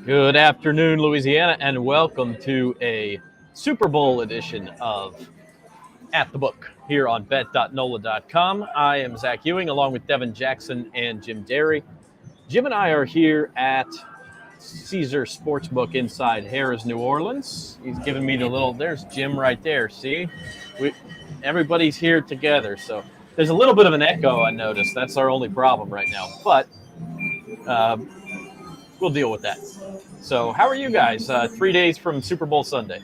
Good afternoon, Louisiana, and welcome to a Super Bowl edition of At the Book here on bet.NOLA.com. I am Zach Ewing along with Devin Jackson and Jim Derry. Jim and I are here at Caesar Sportsbook inside Harrah's, New Orleans. He's giving me the little, there's Jim right there, see? Everybody's here together, so there's a little bit of an echo, I noticed. That's our only problem right now, but we'll deal with that. So how are you guys 3 days from Super Bowl Sunday?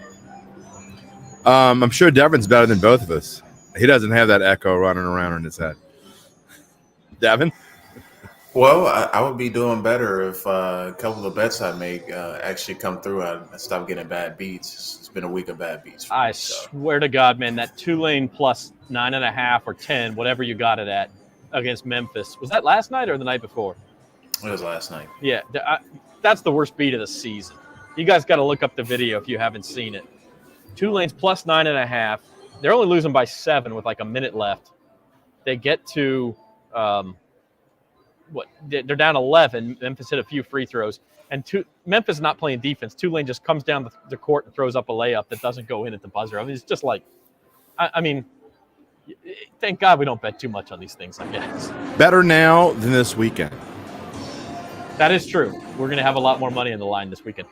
I'm sure Devin's better than both of us. He doesn't have that echo running around in his head. Devin? Well, I would be doing better if a couple of bets I make actually come through. I stop getting bad beats. It's been a week of bad beats for me, swear to God, man, that Tulane plus 9.5 or 10, whatever you got it at, against Memphis. Was that last night or the night before? It was last night. Yeah, that's the worst beat of the season. You guys got to look up the video if you haven't seen it. Tulane's plus 9.5. They're only losing by 7 with like a minute left. They get to they're down 11. Memphis hit a few free throws, and Memphis is not playing defense. Tulane just comes down the court and throws up a layup that doesn't go in at the buzzer. I mean, it's just like, I mean, thank God we don't bet too much on these things, I guess. Better now than this weekend. That is true. We're going to have a lot more money on the line this weekend.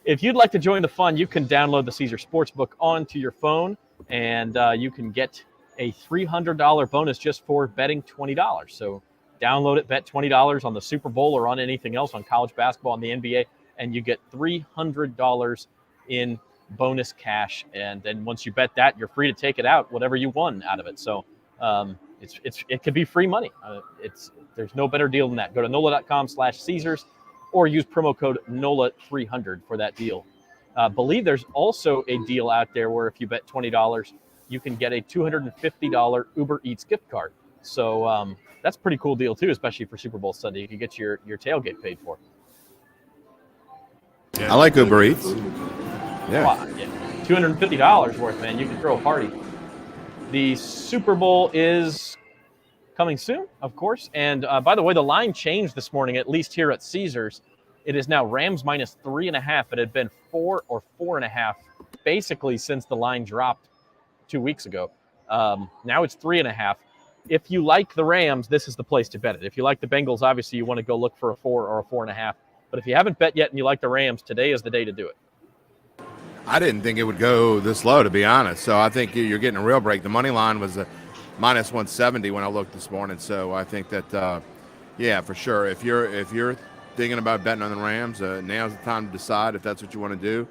If you'd like to join the fun, you can download the Caesar Sportsbook onto your phone, and you can get a $300 bonus just for betting $20. So download it, bet $20 on the Super Bowl or on anything else, on college basketball and the NBA, and you get $300 in bonus cash. And then once you bet that, you're free to take it out, whatever you won out of it. So it could be free money. There's no better deal than that. Go to NOLA.com/Caesars or use promo code NOLA300 for that deal. Believe there's also a deal out there where if you bet $20, you can get a $250 Uber Eats gift card. So that's a pretty cool deal too, especially for Super Bowl Sunday. You can get your tailgate paid for. Yeah. I like Uber Eats. Yeah. Wow, yeah. $250 worth, man. You can throw a party. The Super Bowl is coming soon, of course. And by the way, the line changed this morning, at least here at Caesars. It is now Rams minus 3.5. It had been 4 or 4.5 basically since the line dropped 2 weeks ago. Now it's 3.5. If you like the Rams, this is the place to bet it. If you like the Bengals, obviously you want to go look for a 4 or a 4.5. But if you haven't bet yet and you like the Rams, today is the day to do it. I didn't think it would go this low, to be honest. So I think you're getting a real break. The money line was a minus 170 when I looked this morning. So I think that, yeah, for sure. If you're thinking about betting on the Rams, now's the time to decide if that's what you want to do.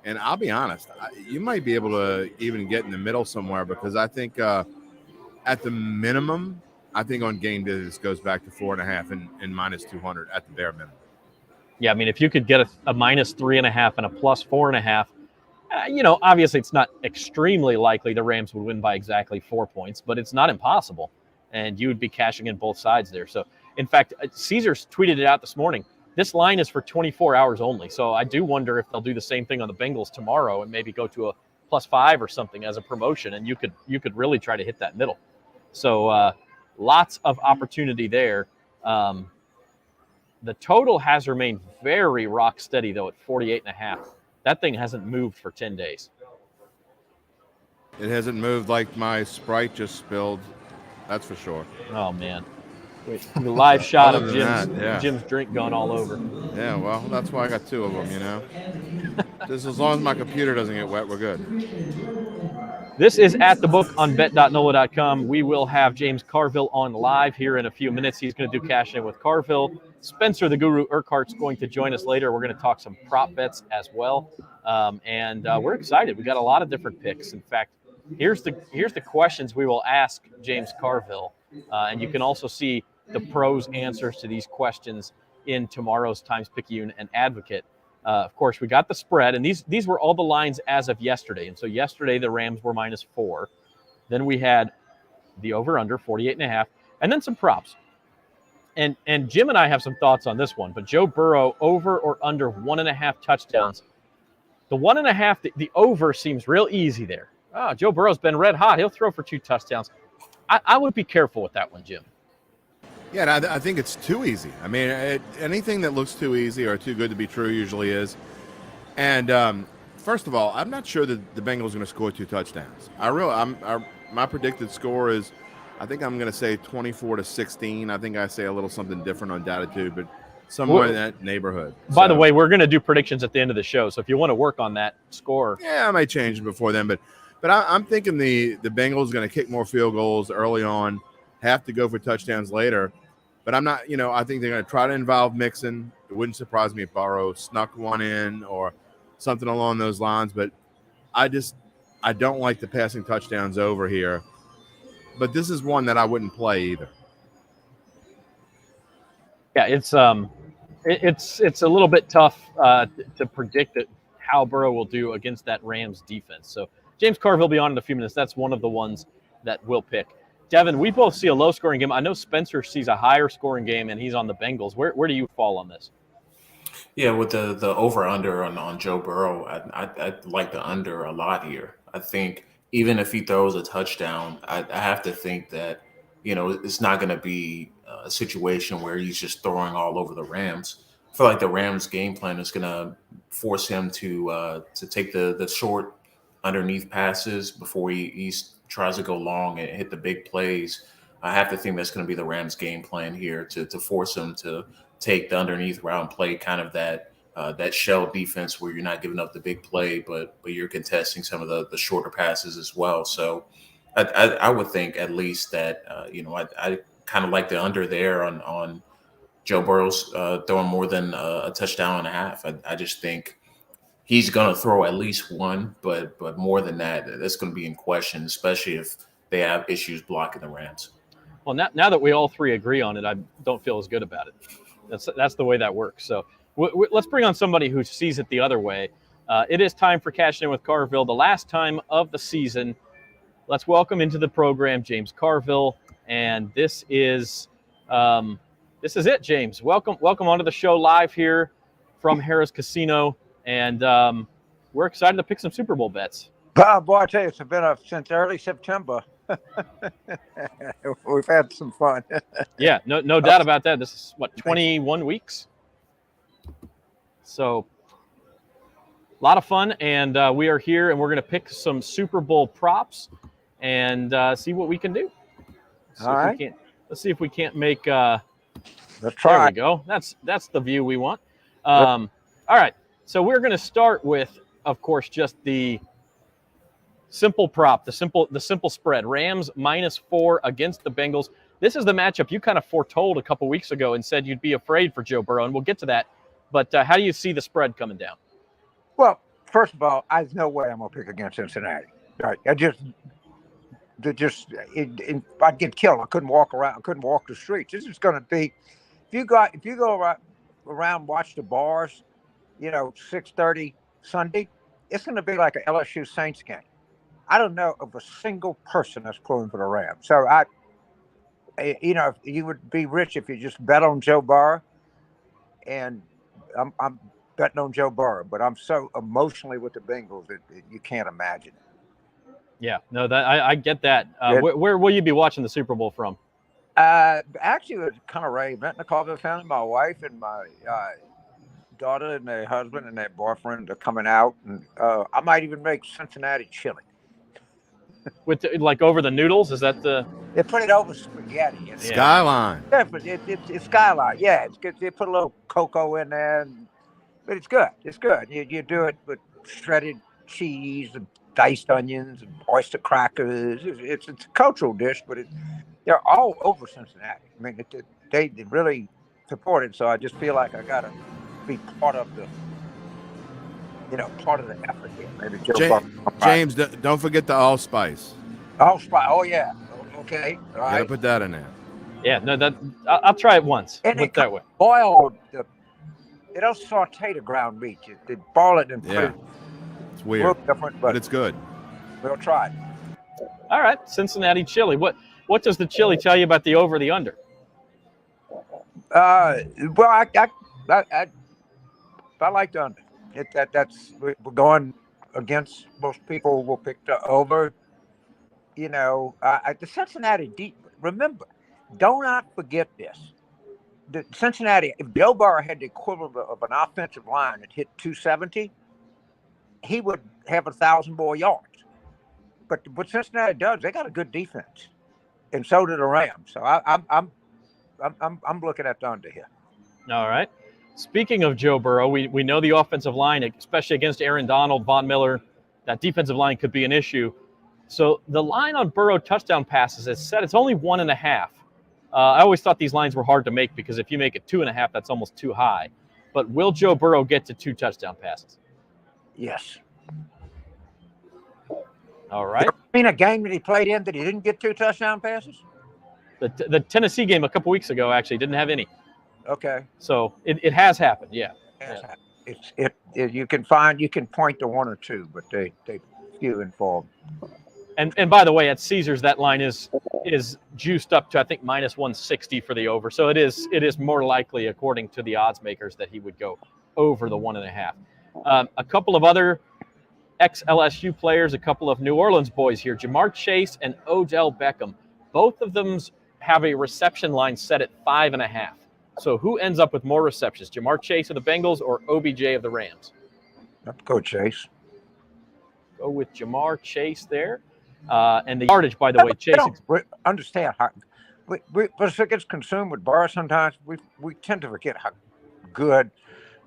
And I'll be honest, you might be able to even get in the middle somewhere, because I think at the minimum, I think on game day this goes back to 4.5 and minus 200 at the bare minimum. Yeah, I mean, if you could get a minus 3.5 and a plus 4.5, obviously it's not extremely likely the Rams would win by exactly 4 points, but it's not impossible, and you would be cashing in both sides there. So, in fact, Caesars tweeted it out this morning. This line is for 24 hours only, so I do wonder if they'll do the same thing on the Bengals tomorrow and maybe go to a +5 or something as a promotion, and you could really try to hit that middle. So lots of opportunity there. The total has remained very rock steady, though, at 48.5. That thing hasn't moved for 10 days. It hasn't moved like my Sprite just spilled. That's for sure. Oh, man. Wait, the live shot of Jim's drink going all over. Yeah, well, that's why I got 2 of them, Just as long as my computer doesn't get wet, we're good. This is At the Book on bet.NOLA.com. We will have James Carville on live here in a few minutes. He's going to do Cash In with Carville. Spencer, the Guru Urquhart's going to join us later. We're going to talk some prop bets as well. And we're excited. We got a lot of different picks. In fact, here's the questions we will ask James Carville. And you can also see the pros' answers to these questions in tomorrow's Times-Picayune and Advocate. Of course, we got the spread, and these were all the lines as of yesterday. And so yesterday, the Rams were -4. Then we had the over-under, 48.5, and then some props. And Jim and I have some thoughts on this one, but Joe Burrow over or under 1.5 touchdowns. The 1.5, the over seems real easy there. Oh, Joe Burrow's been red hot. He'll throw for 2 touchdowns. I would be careful with that one, Jim. Yeah, and I think it's too easy. I mean, anything that looks too easy or too good to be true usually is. And first of all, I'm not sure that the Bengals are going to score 2 touchdowns. My predicted score is, I think I'm going to say 24-16. I think I say a little something different on Datitude, but somewhere in that neighborhood. By the way, we're going to do predictions at the end of the show, so if you want to work on that score. Yeah, I might change it before then, but I'm thinking the Bengals are going to kick more field goals early on, have to go for touchdowns later. But I'm not, I think they're going to try to involve Mixon. It wouldn't surprise me if Burrow snuck one in or something along those lines. But I don't like the passing touchdowns over here. But this is one that I wouldn't play either. Yeah, it's a little bit tough to predict how Burrow will do against that Rams defense. So James Carville will be on in a few minutes. That's one of the ones that we'll pick. Devin, we both see a low-scoring game. I know Spencer sees a higher-scoring game, and he's on the Bengals. Where do you fall on this? Yeah, with the over-under on Joe Burrow, I like the under a lot here. I think even if he throws a touchdown, I have to think that, it's not going to be a situation where he's just throwing all over the Rams. I feel like the Rams' game plan is going to force him to take the short underneath passes before he tries to go long and hit the big plays. I have to think that's going to be the Rams' game plan here to force him to take the underneath route and play kind of that shell defense where you're not giving up the big play, but you're contesting some of the shorter passes as well. So I would think at least that I kind of like the under there on Joe Burrow's throwing more than a touchdown and a half. I just think he's going to throw at least one, but more than that, that's going to be in question, especially if they have issues blocking the Rams. Well, now that we all three agree on it, I don't feel as good about it. That's the way that works. So let's bring on somebody who sees it the other way. It is time for Cashing In with Carterville, the last time of the season. Let's welcome into the program James Carville, and this is it, James. Welcome onto the show live here from Harrah's Casino, and we're excited to pick some Super Bowl bets. Boy, I tell you, it's been since early September. We've had some fun. Yeah, no doubt about that. This is 21 weeks. So a lot of fun, and we are here, and we're going to pick some Super Bowl props and see what we can do. All right. Let's see if we can't make. Let's try. There we go. That's the view we want. All right. So we're going to start with, of course, just the simple prop, the simple spread. Rams -4 against the Bengals. This is the matchup you kind of foretold a couple weeks ago and said you'd be afraid for Joe Burrow, and we'll get to that. But how do you see the spread coming down? Well, first of all, there's no way I'm gonna pick against Cincinnati. Right? I'd get killed. I couldn't walk around. I couldn't walk the streets. This is going to be, if you go around, watch the bars, 6:30 Sunday, it's going to be like an LSU Saints game. I don't know of a single person that's pulling for the Rams. So you would be rich if you just bet on Joe Burrow, and I'm betting on Joe Burrow, but I'm so emotionally with the Bengals that you can't imagine it. Yeah, no, that I get that. Where will you be watching the Super Bowl from? Actually, it was kind of Ray. Met in the Carterville family. My wife and my daughter and their husband and their boyfriend are coming out, and I might even make Cincinnati chili. With over the noodles? Is that the? They put it over spaghetti. Skyline. Yeah, but it's Skyline. Yeah, it's good. They put a little cocoa in there, but it's good. It's good. You do it with shredded cheese and diced onions and oyster crackers. It's a cultural dish, but they're all over Cincinnati. I mean, they really support it. So I just feel like I got to be part of the effort here. Maybe James, don't forget the allspice. Allspice. Oh yeah. Okay. All right. Gotta put that in there. Yeah. No, I'll try it once. And put it that way. Boil they don't saute the ground meat. They boil it and put it. It's weird, different, but it's good. We'll try it. All right, Cincinnati chili. What does the chili tell you about the over, the under? Well, I like the under. We're going against most people will pick the over. The Cincinnati deep. Remember, do not forget this. Cincinnati, if Joe Burrow had the equivalent of an offensive line that hit 270, he would have 1,000 more yards. But what Cincinnati does, they got a good defense, and so do the Rams. So I'm looking at the under here. All right. Speaking of Joe Burrow, we know the offensive line, especially against Aaron Donald, Von Miller, that defensive line could be an issue. So the line on Burrow touchdown passes is set. It's only 1.5. I always thought these lines were hard to make because if you make it 2.5, that's almost too high. But will Joe Burrow get to 2 touchdown passes? Yes. All right. You mean a game that he played in that he didn't get 2 touchdown passes? The Tennessee game a couple weeks ago actually didn't have any. Okay. So it has happened, yeah. You can point to 1 or 2, but they few and far. And by the way, at Caesars that line is juiced up to I think -160 for the over. So it is more likely according to the odds makers that he would go over the 1.5. A couple of other ex-LSU players, a couple of New Orleans boys here, JaMarr Chase and Odell Beckham. Both of them have a reception line set at 5.5. So who ends up with more receptions, JaMarr Chase of the Bengals or OBJ of the Rams? Let's go Chase. Go with JaMarr Chase there. And the yardage, by the way, Chase. We understand how once it gets consumed with Burrow, sometimes we tend to forget how good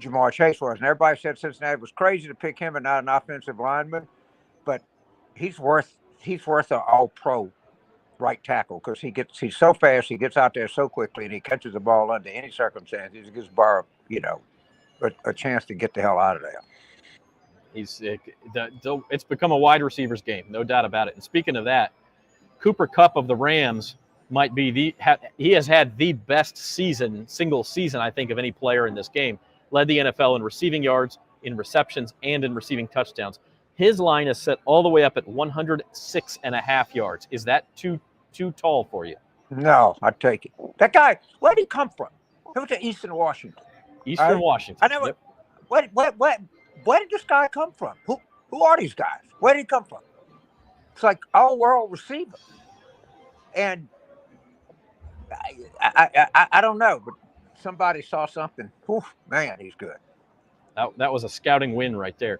JaMarr Chase was. And everybody said Cincinnati was crazy to pick him and not an offensive lineman, but he's worth an All-Pro right tackle because he's so fast, he gets out there so quickly, and he catches the ball under any circumstances. He gives Burrow, a chance to get the hell out of there. It's become a wide receivers game, no doubt about it. And speaking of that, Cooper Kupp of the Rams might be he has had the best single season, I think, of any player in this game. Led the NFL in receiving yards, in receptions, and in receiving touchdowns. His line is set all the way up at 106.5 yards. Is that too tall for you? No, I take it. That guy, where did he come from? He went to Eastern Washington. Washington. I never. Yep. Where did this guy come from? Who are these guys? Where did he come from? It's like all-world receiver. And I don't know, but somebody saw something. Whew, man, he's good. That was a scouting win right there.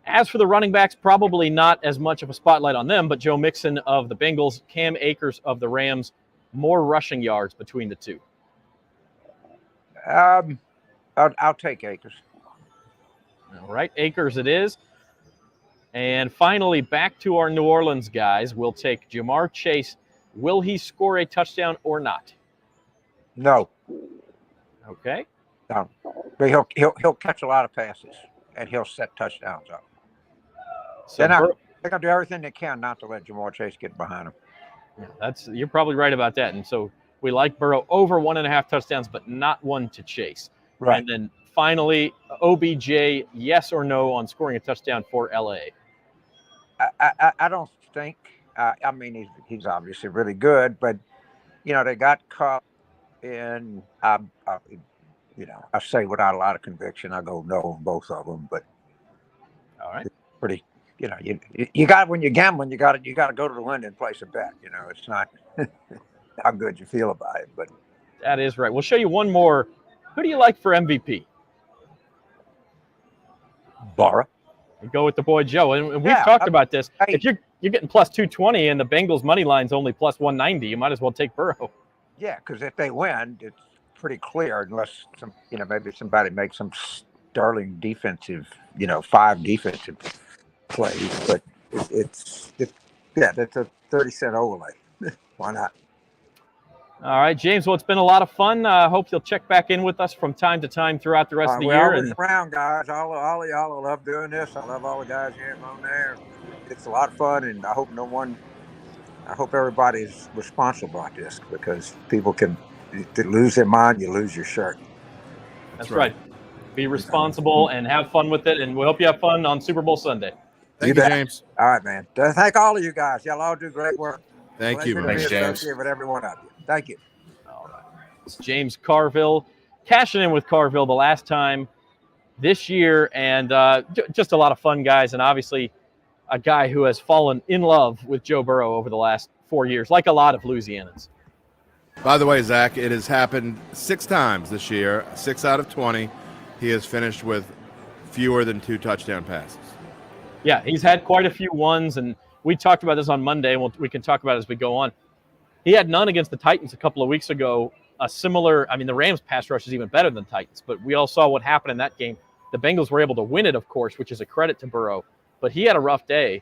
As for the running backs, probably not as much of a spotlight on them, but Joe Mixon of the Bengals, Cam Akers of the Rams, more rushing yards between the two. I'll take Akers. All right, Akers it is. And finally, back to our New Orleans guys. We'll take JaMarr Chase. Will he score a touchdown or not? No. Okay. No. But he'll catch a lot of passes, and he'll set touchdowns up. So they're going to do everything they can not to let JaMarr Chase get behind him. Yeah, you're probably right about that. And so we like Burrow over 1.5 touchdowns, but not 1 to Chase. Right. And then finally, OBJ, yes or no on scoring a touchdown for LA? I don't think. I mean, he's obviously really good, but they got caught in. I say without a lot of conviction, I go no on both of them. But all right, pretty. You got when you're gambling, you got to go to the window and place a bet. It's not how good you feel about it, but that is right. We'll show you one more. Who do you like for MVP? Burrow. We go with the boy Joe, and we've talked about this. If you're getting plus 220 and the Bengals money line's only plus 190, you might as well take Burrow. Yeah, because if they win, it's pretty clear. Unless maybe somebody makes some sterling defensive, 5 defensive plays, but that's a 30-cent overlay. Why not? All right, James. Well, it's been a lot of fun. I hope you'll check back in with us from time to time throughout the rest of the year. We're always around, guys. All of y'all love doing this. I love all the guys getting on there. It's a lot of fun, and I hope everybody's responsible about this because people can lose their mind. You lose your shirt. That's right. Be responsible and have fun with it, and we hope you have fun on Super Bowl Sunday. Thank you, James. All right, man. Thank all of you guys. Y'all all do great work. Thank you, man. Thanks, James. With every one of you. Thank you. All right. It's James Carville, cashing in with Carville the last time this year, and just a lot of fun, guys, and obviously a guy who has fallen in love with Joe Burrow over the last 4 years, like a lot of Louisianans. By the way, Zach, it has happened 6 times this year. 6 out of 20. He has finished with fewer than 2 touchdown passes. Yeah, he's had quite a few ones, and we talked about this on Monday, and we can talk about it as we go on. He had none against the Titans a couple of weeks ago. The Rams pass rush is even better than the Titans, but we all saw what happened in that game. The Bengals were able to win it, of course, which is a credit to Burrow, but he had a rough day.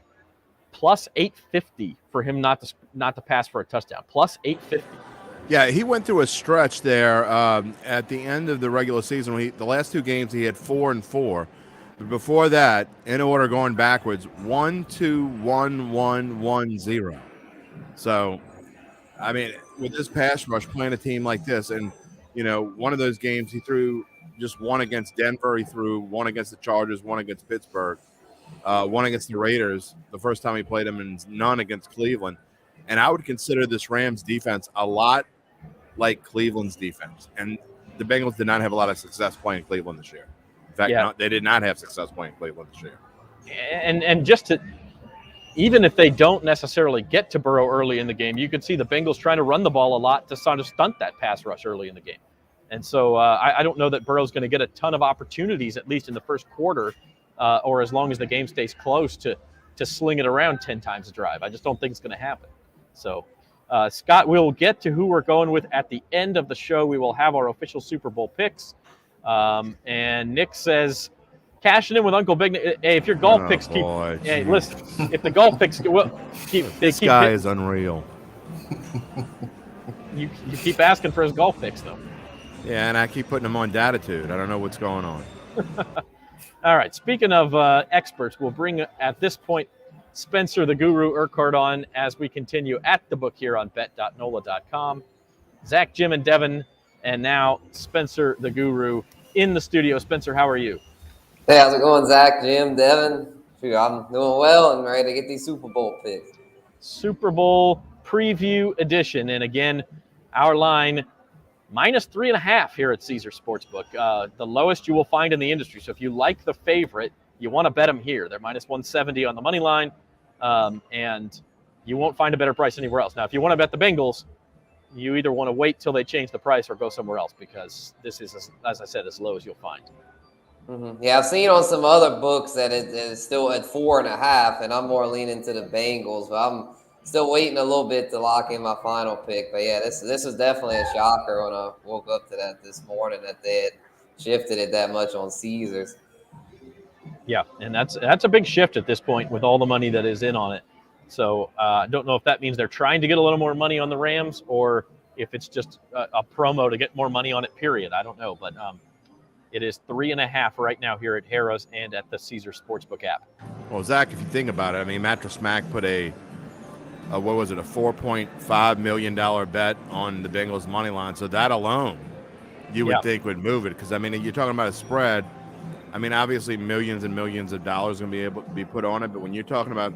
Plus 850 for him not to pass for a touchdown. Plus 850. Yeah, he went through a stretch there at the end of the regular season. The last 2 games he had 4 and 4. But before that, in order going backwards, 1, 2, 1, 1, 1, 0. So, I mean, with this pass rush playing a team like this, and one of those games he threw just 1 against Denver, he threw 1 against the Chargers, 1 against Pittsburgh, 1 against the Raiders the first time he played them, and none against Cleveland. And I would consider this Rams defense a lot like Cleveland's defense. And the Bengals did not have a lot of success playing Cleveland this year. In fact, they did not have success playing Cleveland this year. And just to, even if they don't necessarily get to Burrow early in the game, you could see the Bengals trying to run the ball a lot to sort of stunt that pass rush early in the game. And so I don't know that Burrow's going to get a ton of opportunities, at least in the first quarter, or as long as the game stays close, to sling it around 10 times a drive. I just don't think it's going to happen. So, Scott, we'll get to who we're going with at the end of the show. We will have our official Super Bowl picks. And Nick says, cashing in with Uncle Big Nick. Hey, if your golf picks keep... Hey, listen, if the golf picks... This guy is unreal. You keep asking for his golf picks, though. Yeah, and I keep putting him on Datitude. I don't know what's going on. All right, speaking of experts, we'll bring, at this point, Spencer the Guru Urquhart on as we continue at the book here on bet.NOLA.com. Zach, Jim, and Devin, and now Spencer the Guru in the studio. Spencer, how are you? Hey, how's it going, Zach, Jim, Devin? I'm doing well and ready to get these Super Bowl picks. Super Bowl preview edition. And again, our line, -3.5 here at Caesar Sportsbook. The lowest you will find in the industry. So if you like the favorite, you want to bet them here. They're -170 on the money line, and you won't find a better price anywhere else. Now, if you want to bet the Bengals, you either want to wait till they change the price or go somewhere else, because this is, as I said, as low as you'll find. Mm-hmm. Yeah, I've seen on some other books that it is still at 4.5, and I'm more leaning to the Bengals, but I'm still waiting a little bit to lock in my final pick. But yeah, this was definitely a shocker when I woke up to that this morning, that they had shifted it that much on Caesars. Yeah, and that's a big shift at this point with all the money that is in on it. So I don't know if that means they're trying to get a little more money on the Rams, or if it's just a promo to get more money on it, period. I don't know, but it is 3.5 right now here at Harrah's and at the Caesar Sportsbook app. Well, Zach, if you think about it, I mean, Mattress Mac put a $4.5 million bet on the Bengals money line. So that alone, you would think would move it. Because, I mean, you're talking about a spread. I mean, obviously millions and millions of dollars going to be able to be put on it. But when you're talking about,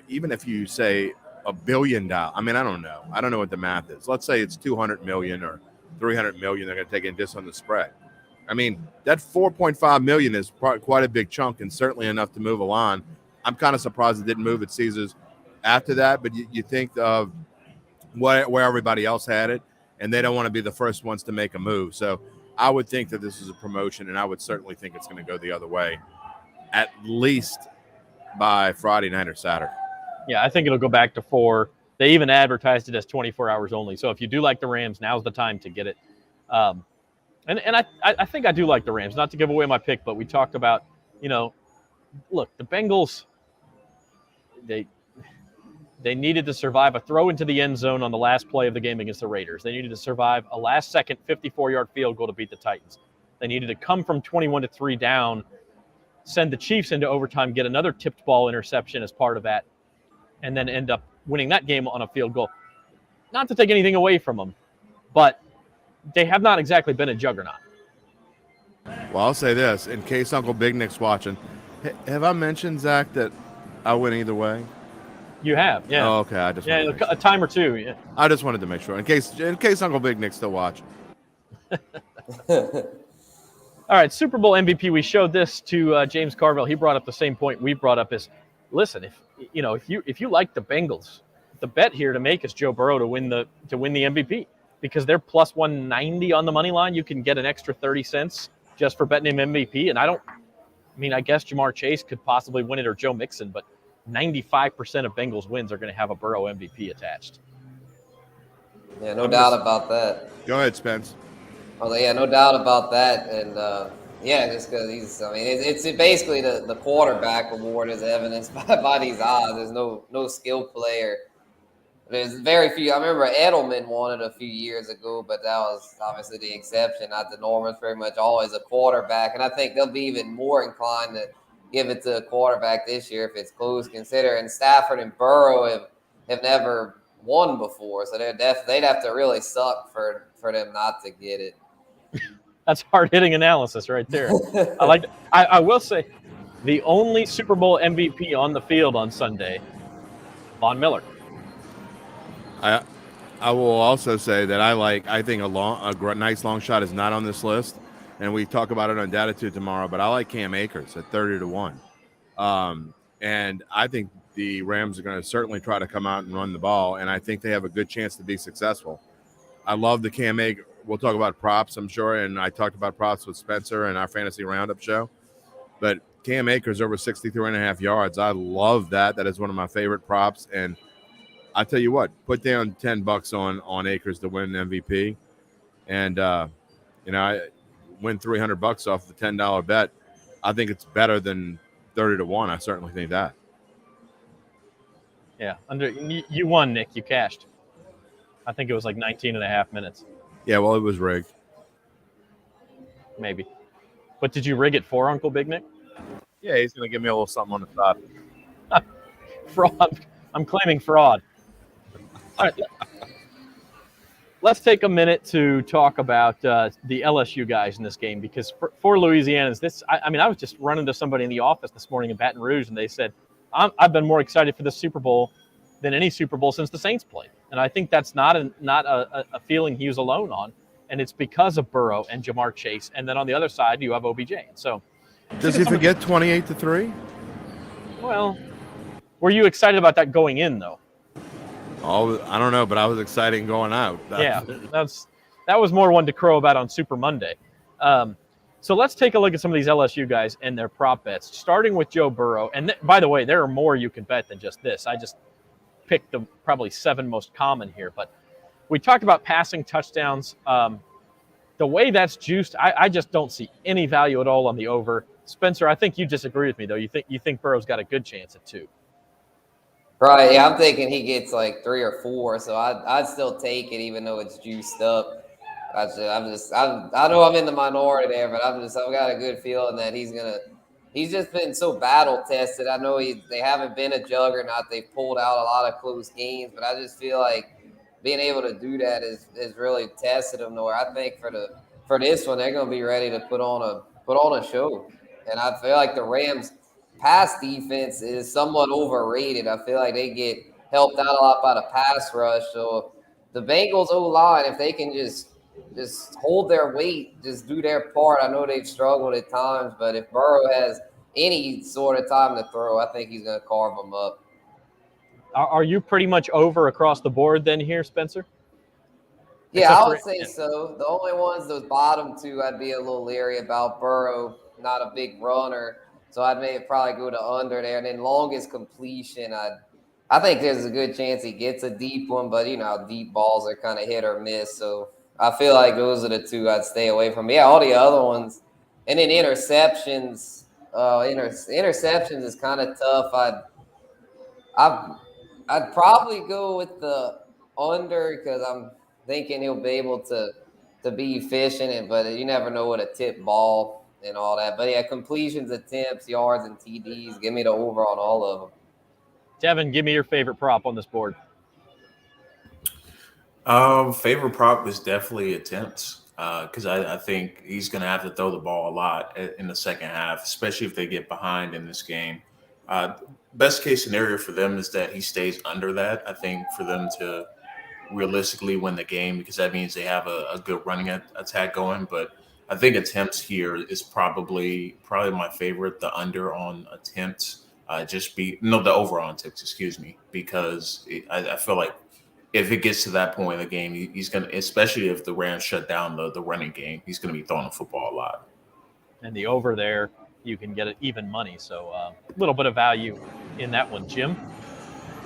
even if you say $1 billion, I mean, I don't know. I don't know what the math is. Let's say it's 200 million or 300 million. They're going to take in just on the spread. I mean, that 4.5 million is quite a big chunk, and certainly enough to move a line. I'm kind of surprised it didn't move at Caesars after that, but you think of where everybody else had it, and they don't want to be the first ones to make a move. So I would think that this is a promotion, and I would certainly think it's going to go the other way, at least by Friday night or Saturday. Yeah, I think it'll go back to 4. They even advertised it as 24 hours only. So if you do like the Rams, now's the time to get it. And I think I do like the Rams, not to give away my pick, but we talked about, look, the Bengals, they needed to survive a throw into the end zone on the last play of the game against the Raiders. They needed to survive a last-second 54-yard field goal to beat the Titans. They needed to come from 21-3 down, send the Chiefs into overtime, get another tipped ball interception as part of that, and then end up winning that game on a field goal. Not to take anything away from them, but they have not exactly been a juggernaut. Well, I'll say this, in case Uncle Big Nick's watching. Have I mentioned, Zach, that I win either way? You have, yeah. Oh, okay. A time or two. Yeah. I just wanted to make sure, in case Uncle Big Nick's still watching. All right, Super Bowl MVP. We showed this to James Carville. He brought up the same point we brought up: is listen, if you like the Bengals, the bet here to make is Joe Burrow to win the MVP, because they're plus 190 on the money line. You can get an extra 30 cents just for betting him MVP. And I guess JaMarr Chase could possibly win it, or Joe Mixon, but 95% of Bengals wins are going to have a Burrow MVP attached. Yeah, no doubt about that. Go ahead, Spence. Oh, yeah, no doubt about that. And just because it's basically the quarterback award is evidenced by these odds. There's no skill player. There's very few. I remember Edelman won it a few years ago, but that was obviously the exception, not the norm. It's very much always a quarterback. And I think they'll be even more inclined to give it to a quarterback this year if it's close, considering Stafford and Burrow have never won before. So they'd have to really suck for them not to get it. That's hard-hitting analysis right there. I like it. I will say, the only Super Bowl MVP on the field on Sunday, Von Miller. I will also say that I think a nice long shot is not on this list, and we talk about it on Datitude tomorrow. But I like Cam Akers at 30-1, and I think the Rams are going to certainly try to come out and run the ball, and I think they have a good chance to be successful. I love the Cam Akers. We'll talk about props, I'm sure, and I talked about props with Spencer in our Fantasy Roundup show. But Cam Akers over 63.5 yards, I love that. That is one of my favorite props, and I tell you what, put down $10 on Akers to win MVP, and I win $300 off the $10 bet. I think it's better than 30-1. I certainly think that. Yeah, you won, Nick. You cashed. I think it was like 19 and a half minutes. Yeah, well, it was rigged. Maybe. But did you rig it for Uncle Big Nick? Yeah, he's going to give me a little something on the side. Fraud. I'm claiming fraud. All right. Let's take a minute to talk about the LSU guys in this game, because for Louisiana's, I was just running to somebody in the office this morning in Baton Rouge, and they said, I've been more excited for this Super Bowl than any Super Bowl since the Saints played. And I think that's not a feeling he was alone on. And it's because of Burrow and JaMarr Chase. And then on the other side, you have OBJ. So does he forget 28-3? Well, were you excited about that going in, though? Oh, I don't know, but I was excited going out. Yeah, that was more one to crow about on Super Monday. So let's take a look at some of these LSU guys and their prop bets, starting with Joe Burrow. And by the way, there are more you can bet than just this. I just picked the probably 7 most common here. But we talked about passing touchdowns. The way that's juiced, I just don't see any value at all on the over. Spencer, I think you disagree with me, though. You think Burrow's got a good chance at 2. Right, yeah, I'm thinking he gets like 3 or 4, so I'd still take it even though it's juiced up. I know I'm in the minority there, but I've got a good feeling that he's just been so battle tested. I know they haven't been a juggernaut. They've pulled out a lot of close games, but I just feel like being able to do that is really tested them. Where I think for this one, they're going to be ready to put on a show, and I feel like the Rams' pass defense is somewhat overrated. I feel like they get helped out a lot by the pass rush. So the Bengals O-line, if they can just hold their weight, just do their part. I know they've struggled at times, but if Burrow has any sort of time to throw, I think he's going to carve them up. Are you pretty much over across the board then here, Spencer? Yeah, I would say so. The only ones, those bottom 2, I'd be a little leery about. Burrow, not a big runner. So I'd probably go to under there. And then longest completion, I think there's a good chance he gets a deep one, but deep balls are kind of hit or miss. So I feel like those are the 2 I'd stay away from. Yeah, all the other ones. And then interceptions. Interceptions is kind of tough. I'd probably go with the under because I'm thinking he'll be able to be efficient, but you never know what a tip ball and all that. But yeah, completions, attempts, yards, and TDs. Give me the over on all of them. Devin, give me your favorite prop on this board. Favorite prop is definitely attempts because I think he's going to have to throw the ball a lot in the second half, especially if they get behind in this game. Best case scenario for them is that he stays under that. I think for them to realistically win the game, because that means they have a good running attack going. But I think attempts here is probably my favorite, the under on attempts. the over on ticks, excuse me, because I feel like if it gets to that point in the game, he's going to, especially if the Rams shut down the running game, he's going to be throwing the football a lot. And the over there, you can get it even money. So a little bit of value in that one. Jim?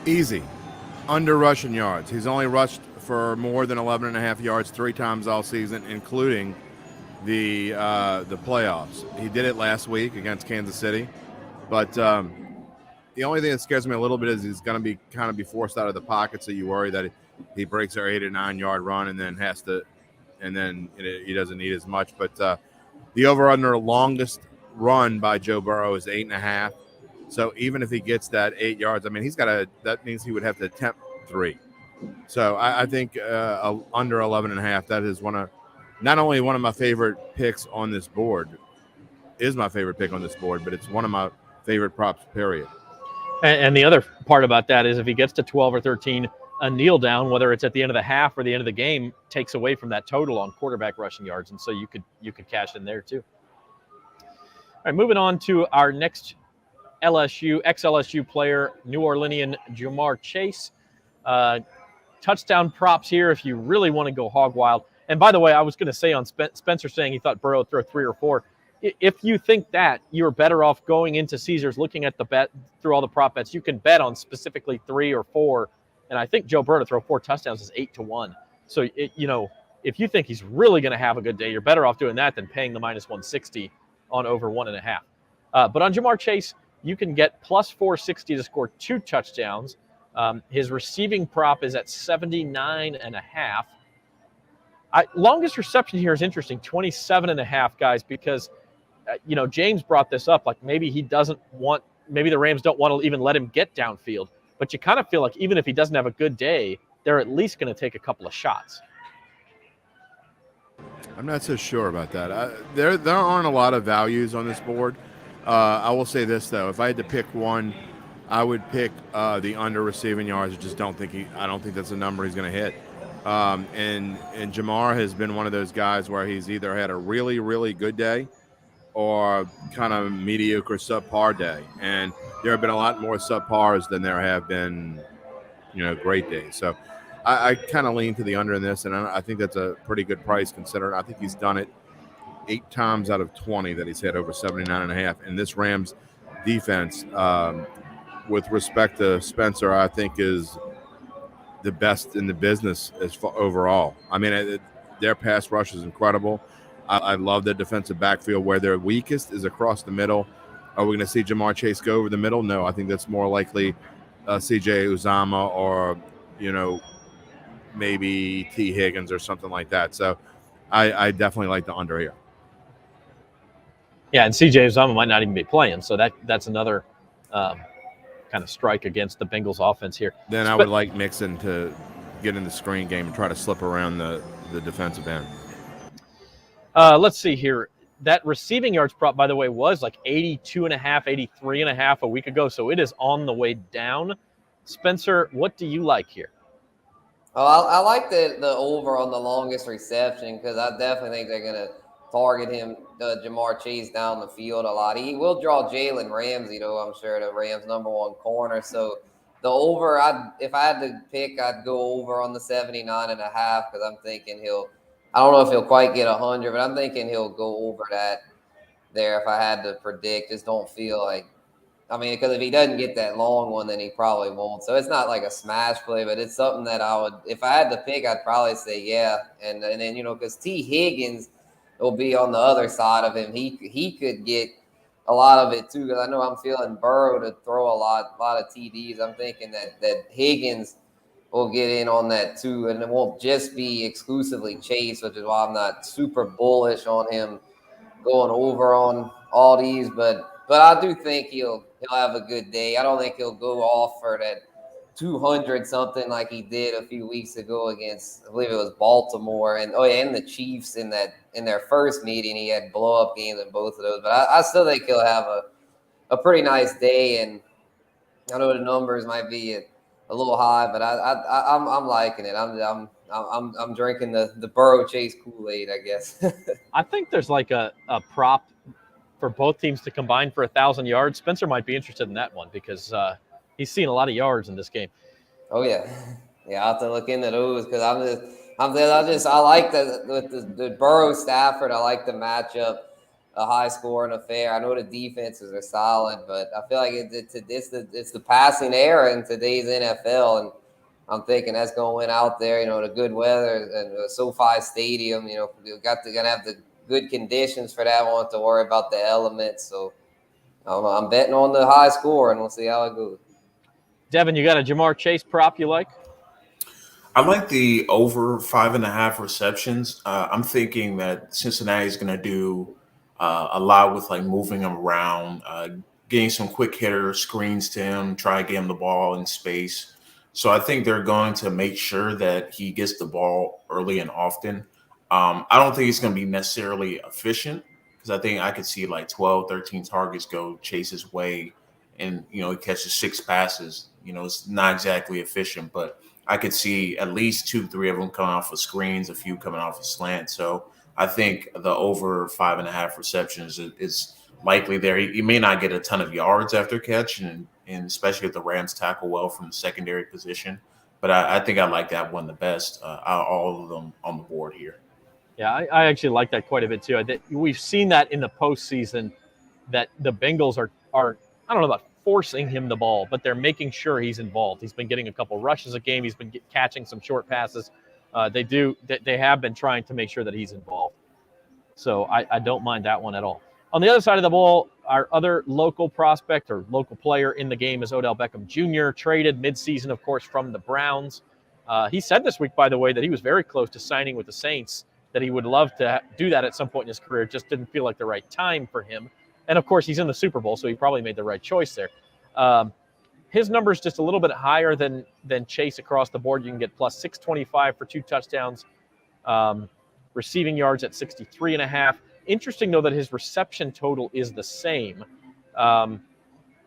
Easy. Under rushing yards. He's only rushed for more than 11.5 yards 3 times all season, including the playoffs. He did it last week against Kansas City. But the only thing that scares me a little bit is he's going to be forced out of the pocket, so you worry that he breaks our 8 or 9 yard run and then he doesn't need as much. But the over-under longest run by Joe Burrow is 8.5. So even if he gets that 8 yards, I mean, that means he would have to attempt 3. So I think under 11.5, that is not only one of my favorite picks on this board, is my favorite pick on this board, but it's one of my favorite props, period. And the other part about that is if he gets to 12 or 13, a kneel down, whether it's at the end of the half or the end of the game, takes away from that total on quarterback rushing yards. And so you could cash in there too. All right, moving on to our next ex-LSU player, New Orleanian JaMarr Chase. Touchdown props here if you really want to go hog wild. And by the way, I was going to say on Spencer saying he thought Burrow would throw 3 or 4. If you think that, you're better off going into Caesars, looking at the bet through all the prop bets. You can bet on specifically 3 or 4. And I think Joe Burrow to throw 4 touchdowns is 8-1. So, if you think he's really going to have a good day, you're better off doing that than paying the minus 160 on over 1.5. But on JaMarr Chase, you can get plus 460 to score 2 touchdowns. His receiving prop is at 79.5. Longest reception here is interesting, 27.5, guys, because James brought this up. Like maybe the Rams don't want to even let him get downfield. But you kind of feel like even if he doesn't have a good day, they're at least going to take a couple of shots. I'm not so sure about that. There aren't a lot of values on this board. I will say this though: if I had to pick one, I would pick the under receiving yards. I don't think that's a number he's going to hit. And JaMarr has been one of those guys where he's either had a really, really good day or kind of mediocre subpar day. And there have been a lot more subpars than there have been, great days. So I kind of lean to the under in this, and I think that's a pretty good price considering I think he's done it 8 times out of 20 that he's hit over 79.5. And this Rams defense, with respect to Spencer, I think is the best in the business overall. I mean, their pass rush is incredible. I love the defensive backfield. Where they're weakest is across the middle. Are we going to see JaMarr Chase go over the middle? No, I think that's more likely C.J. Uzomah or, maybe T. Higgins or something like that. So I definitely like the under here. Yeah, and C.J. Uzomah might not even be playing, so that's another kind of strike against the Bengals offense here. Then I would like Mixon to get in the screen game and try to slip around the defensive end. Let's see here. That receiving yards prop, by the way, was like 82.5, 83.5 a week ago, so it is on the way down. Spencer, what do you like here? Oh, I like the over on the longest reception because I definitely think they're going to target him, JaMarr Chase, down the field a lot. He will draw Jalen Ramsey, though, I'm sure, the Rams' #1 corner. So the over, if I had to pick, I'd go over on the 79.5 because I'm thinking I don't know if he'll quite get 100, but I'm thinking he'll go over that there if I had to predict. Just don't feel like, because if he doesn't get that long one, then he probably won't. So it's not like a smash play, but it's something that I would, if I had to pick, I'd probably say yeah. And then, because T. Higgins will be on the other side of him. He could get a lot of it too, because I know I'm feeling Burrow to throw a lot of TDs. I'm thinking that Higgins will get in on that too, and it won't just be exclusively Chase, which is why I'm not super bullish on him going over on all these. But I do think he'll have a good day. I don't think he'll go off for that 200 something like he did a few weeks ago against, I believe it was Baltimore, and the Chiefs in their first meeting. He had blow up games in both of those, but I still think he'll have a pretty nice day. And I know the numbers might be a little high, but I'm liking it. I'm drinking the Burrow Chase Kool-Aid, I guess. I think there's like a prop for both teams to combine for 1,000 yards. Spencer might be interested in that one because he's seen a lot of yards in this game. Oh yeah, yeah. I have to look into those because I like the Burrow Stafford. I like the matchup, a high score and affair. I know the defenses are solid, but I feel like it's the passing era in today's NFL, and I'm thinking that's going to win out there. The good weather and SoFi Stadium. You've gonna have the good conditions for that. Won't have to worry about the elements. So I'm betting on the high score, and we'll see how it goes. Devin, you got a JaMarr Chase prop you like? I like the over 5.5 receptions. I'm thinking that Cincinnati is going to do a lot with like moving him around, getting some quick hitter screens to him, try to get him the ball in space. So I think they're going to make sure that he gets the ball early and often. I don't think it's going to be necessarily efficient because I think I could see like 12, 13 targets go Chase's way, and he catches 6 passes. It's not exactly efficient, but I could see at least 2, 3 of them coming off of screens, a few coming off of slant. So I think the over 5.5 receptions is likely there. He may not get a ton of yards after catch, and especially if the Rams tackle well from the secondary position. But I think I like that one the best out of all of them on the board here. Yeah, I actually like that quite a bit too. We've seen that in the postseason that the Bengals are I don't know about forcing him the ball, but they're making sure he's involved. He's been getting a couple rushes a game. He's been catching some short passes. They have been trying to make sure that he's involved. So I don't mind that one at all. On the other side of the ball, our other local prospect or local player in the game is Odell Beckham Jr., traded midseason, of course, from the Browns. He said this week, by the way, that he was very close to signing with the Saints, that he would love to do that at some point in his career. It just didn't feel like the right time for him. And, of course, he's in the Super Bowl, so he probably made the right choice there. His number is just a little bit higher than Chase across the board. You can get plus 625 for 2 touchdowns, receiving yards at 63.5. Interesting, though, that his reception total is the same.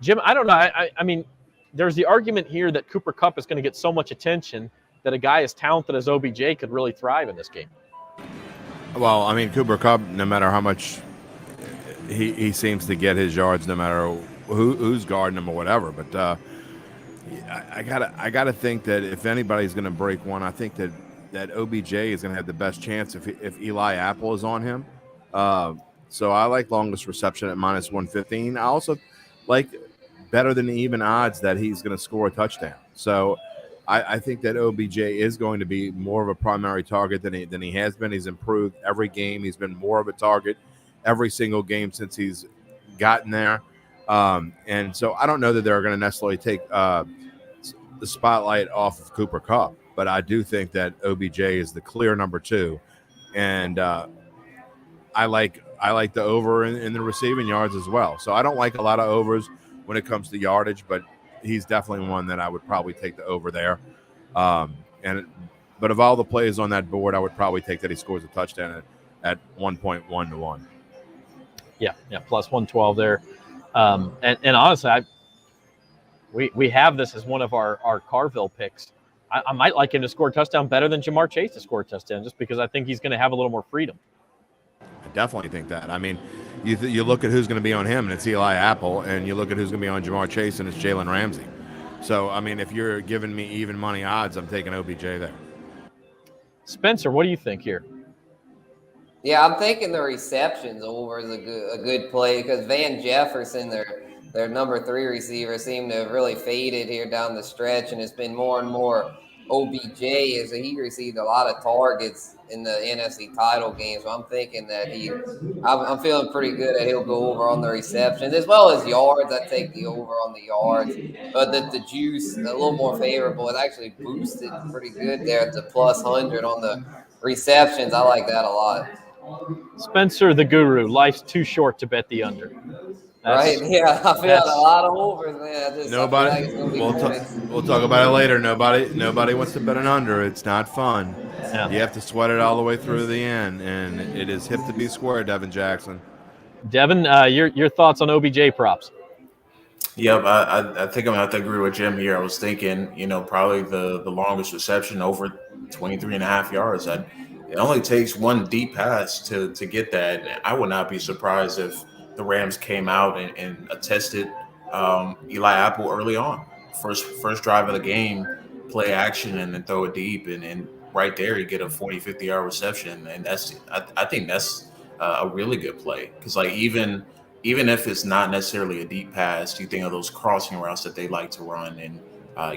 Jim, I don't know. I mean, there's the argument here that Cooper Kupp is going to get so much attention that a guy as talented as OBJ could really thrive in this game. Well, I mean, Cooper Kupp, no matter how much he seems to get his yards, no matter who's guarding him or whatever. But I gotta think that if anybody's going to break one, I think that OBJ is going to have the best chance if Eli Apple is on him. So I like longest reception at minus 115. I also like better than even odds that he's going to score a touchdown. So I think that OBJ is going to be more of a primary target than he has been. He's improved every game. He's been more of a target every single game since he's gotten there. And so I don't know that they're going to necessarily take the spotlight off of Cooper Kupp, but I do think that OBJ is the clear number 2. And I like the over in the receiving yards as well. So I don't like a lot of overs when it comes to yardage, but he's definitely one that I would probably take the over there. But of all the plays on that board, I would probably take that he scores a touchdown at 1.1 to 1. Yeah, plus 112 there. And honestly, we have this as one of our Carville picks. I might like him to score a touchdown better than JaMarr Chase to score a touchdown, just because I think he's going to have a little more freedom. I definitely think that. I mean, you look at who's going to be on him, and it's Eli Apple, and you look at who's going to be on JaMarr Chase, and it's Jalen Ramsey. So, I mean, if you're giving me even money odds, I'm taking OBJ there. Spencer, what do you think here? Yeah, I'm thinking the receptions over is a good play because Van Jefferson, their number 3 receiver, seemed to have really faded here down the stretch, and it's been more and more OBJ as he received a lot of targets in the NFC title game. So I'm thinking that I'm feeling pretty good that he'll go over on the receptions as well as yards. I take the over on the yards, but the juice a little more favorable. It actually boosted pretty good there at the plus 100 on the receptions. I like that a lot. Spencer, the guru, life's too short to bet the under. Right? Yeah, I feel a lot of overs, man. Nobody. We'll talk about it later. Nobody wants to bet an under. It's not fun. Yeah. You have to sweat it all the way through the end, and it is hip to be square, Devin Jackson. Devin, your thoughts on OBJ props? Yep, I think I'm going to have to agree with Jim here. I was thinking, probably the longest reception over 23.5 yards. It only takes one deep pass to get that. I would not be surprised if the Rams came out and attested Eli Apple early on. First drive of the game, play action and then throw it deep. And right there, you get a 40, 50-yard reception. And I think that's a really good play. Because, like, even if it's not necessarily a deep pass, you think of those crossing routes that they like to run and,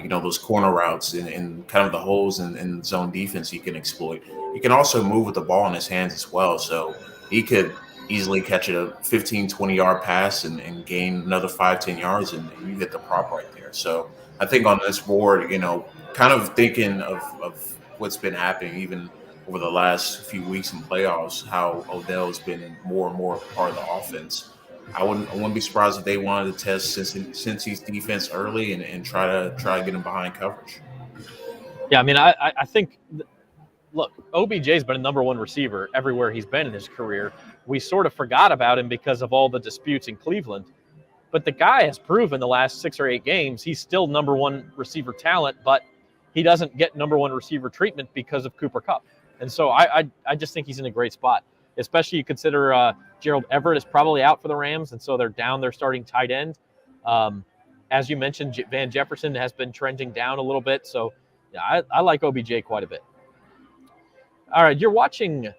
those corner routes and kind of the holes in zone defense he can exploit. He can also move with the ball in his hands as well. So he could easily catch a 15, 20-yard pass and gain another 5, 10 yards, and you get the prop right there. So I think on this board, kind of thinking of what's been happening even over the last few weeks in playoffs, how Odell's been more and more part of the offense. I wouldn't be surprised if they wanted to test Cincy's defense early and try to get him behind coverage. Yeah, I mean, I think look, OBJ's been a number one receiver everywhere he's been in his career. We sort of forgot about him because of all the disputes in Cleveland. But the guy has proven the last 6 or 8 games he's still number one receiver talent, but he doesn't get number one receiver treatment because of Cooper Kupp. And so I just think he's in a great spot, especially you consider Gerald Everett is probably out for the Rams, and so they're down their starting tight end. As you mentioned, Van Jefferson has been trending down a little bit. So yeah, I like OBJ quite a bit. All right, you're watching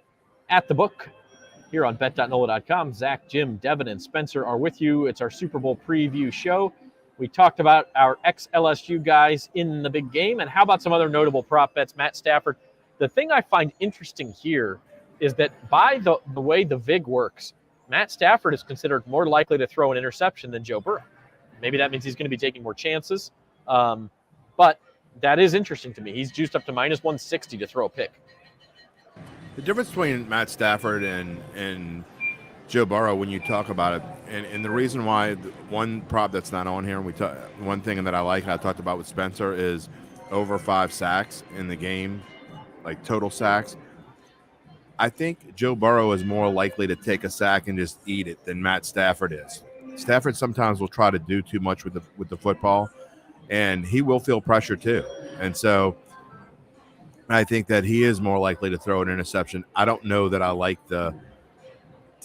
At the Book here on bet.nola.com. Zach, Jim, Devin, and Spencer are with you. It's our Super Bowl preview show. We talked about our ex-LSU guys in the big game, and how about some other notable prop bets? Matt Stafford. The thing I find interesting here is that by the way the VIG works, Matt Stafford is considered more likely to throw an interception than Joe Burrow. Maybe that means he's going to be taking more chances, but that is interesting to me. He's juiced up to minus 160 to throw a pick. The difference between Matt Stafford and Joe Burrow, when you talk about it, and the reason why one prop that's not on here, and one thing that I like and I talked about with Spencer is over 5 sacks in the game, like total sacks. I think Joe Burrow is more likely to take a sack and just eat it than Matt Stafford is. Stafford sometimes will try to do too much with the football, and he will feel pressure too. And so I think that he is more likely to throw an interception. I don't know that I like to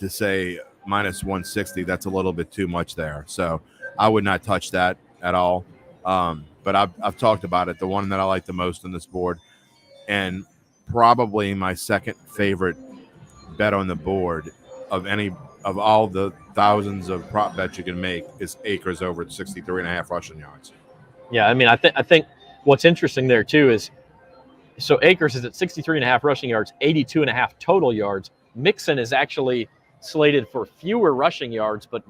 say minus 160. That's a little bit too much there. So I would not touch that at all. But I've talked about it. The one that I like the most on this board, and probably my second favorite bet on the board of all the thousands of prop bets you can make, is Akers over at 63.5 rushing yards. Yeah, I mean, I think what's interesting there too is, so Akers is at 63.5 rushing yards, 82.5 total yards. Mixon is actually slated for fewer rushing yards, but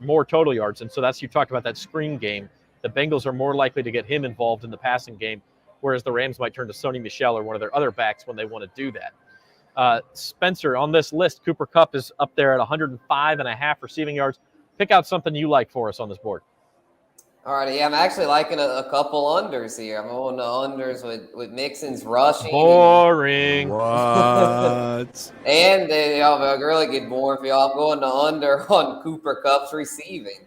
more total yards. And so that's, you talked about that screen game. The Bengals are more likely to get him involved in the passing game, whereas the Rams might turn to Sony Michel or one of their other backs when they want to do that. Spencer, on this list, Cooper Kupp is up there at 105.5 receiving yards. Pick out something you like for us on this board. All right, yeah, I'm actually liking a couple unders here. I'm going to unders with Mixon's rushing. Boring. What? And I'll really get bored for y'all. I'm going to under on Cooper Kupp's receiving.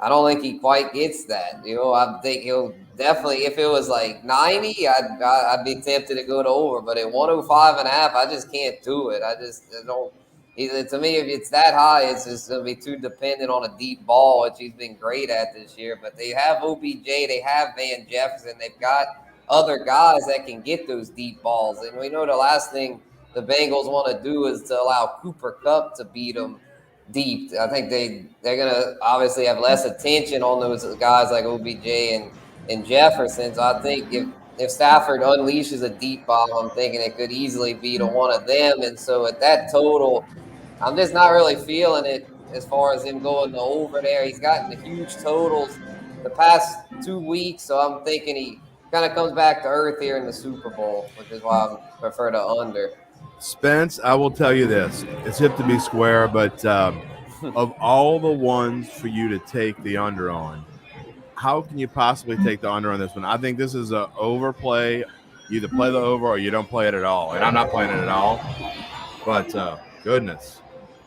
I don't think he quite gets that. I think he'll definitely, if it was like 90, I'd be tempted to go to over. But at 105.5, I just can't do it. I don't. To me, if it's that high, it's just going to be too dependent on a deep ball, which he's been great at this year. But they have OBJ, they have Van Jefferson, they've got other guys that can get those deep balls. And we know the last thing the Bengals want to do is to allow Cooper Kupp to beat them deep. I think they're going to obviously have less attention on those guys like OBJ and Jefferson. So I think if Stafford unleashes a deep ball, I'm thinking it could easily beat one of them. And so at that total, I'm just not really feeling it as far as him going to over there. He's gotten the huge totals the past 2 weeks, so I'm thinking he kind of comes back to earth here in the Super Bowl, which is why I prefer the under. Spence, I will tell you this. It's hip to be square, but of all the ones for you to take the under on, how can you possibly take the under on this one? I think this is an overplay. You either play the over or you don't play it at all, and I'm not playing it at all. But goodness,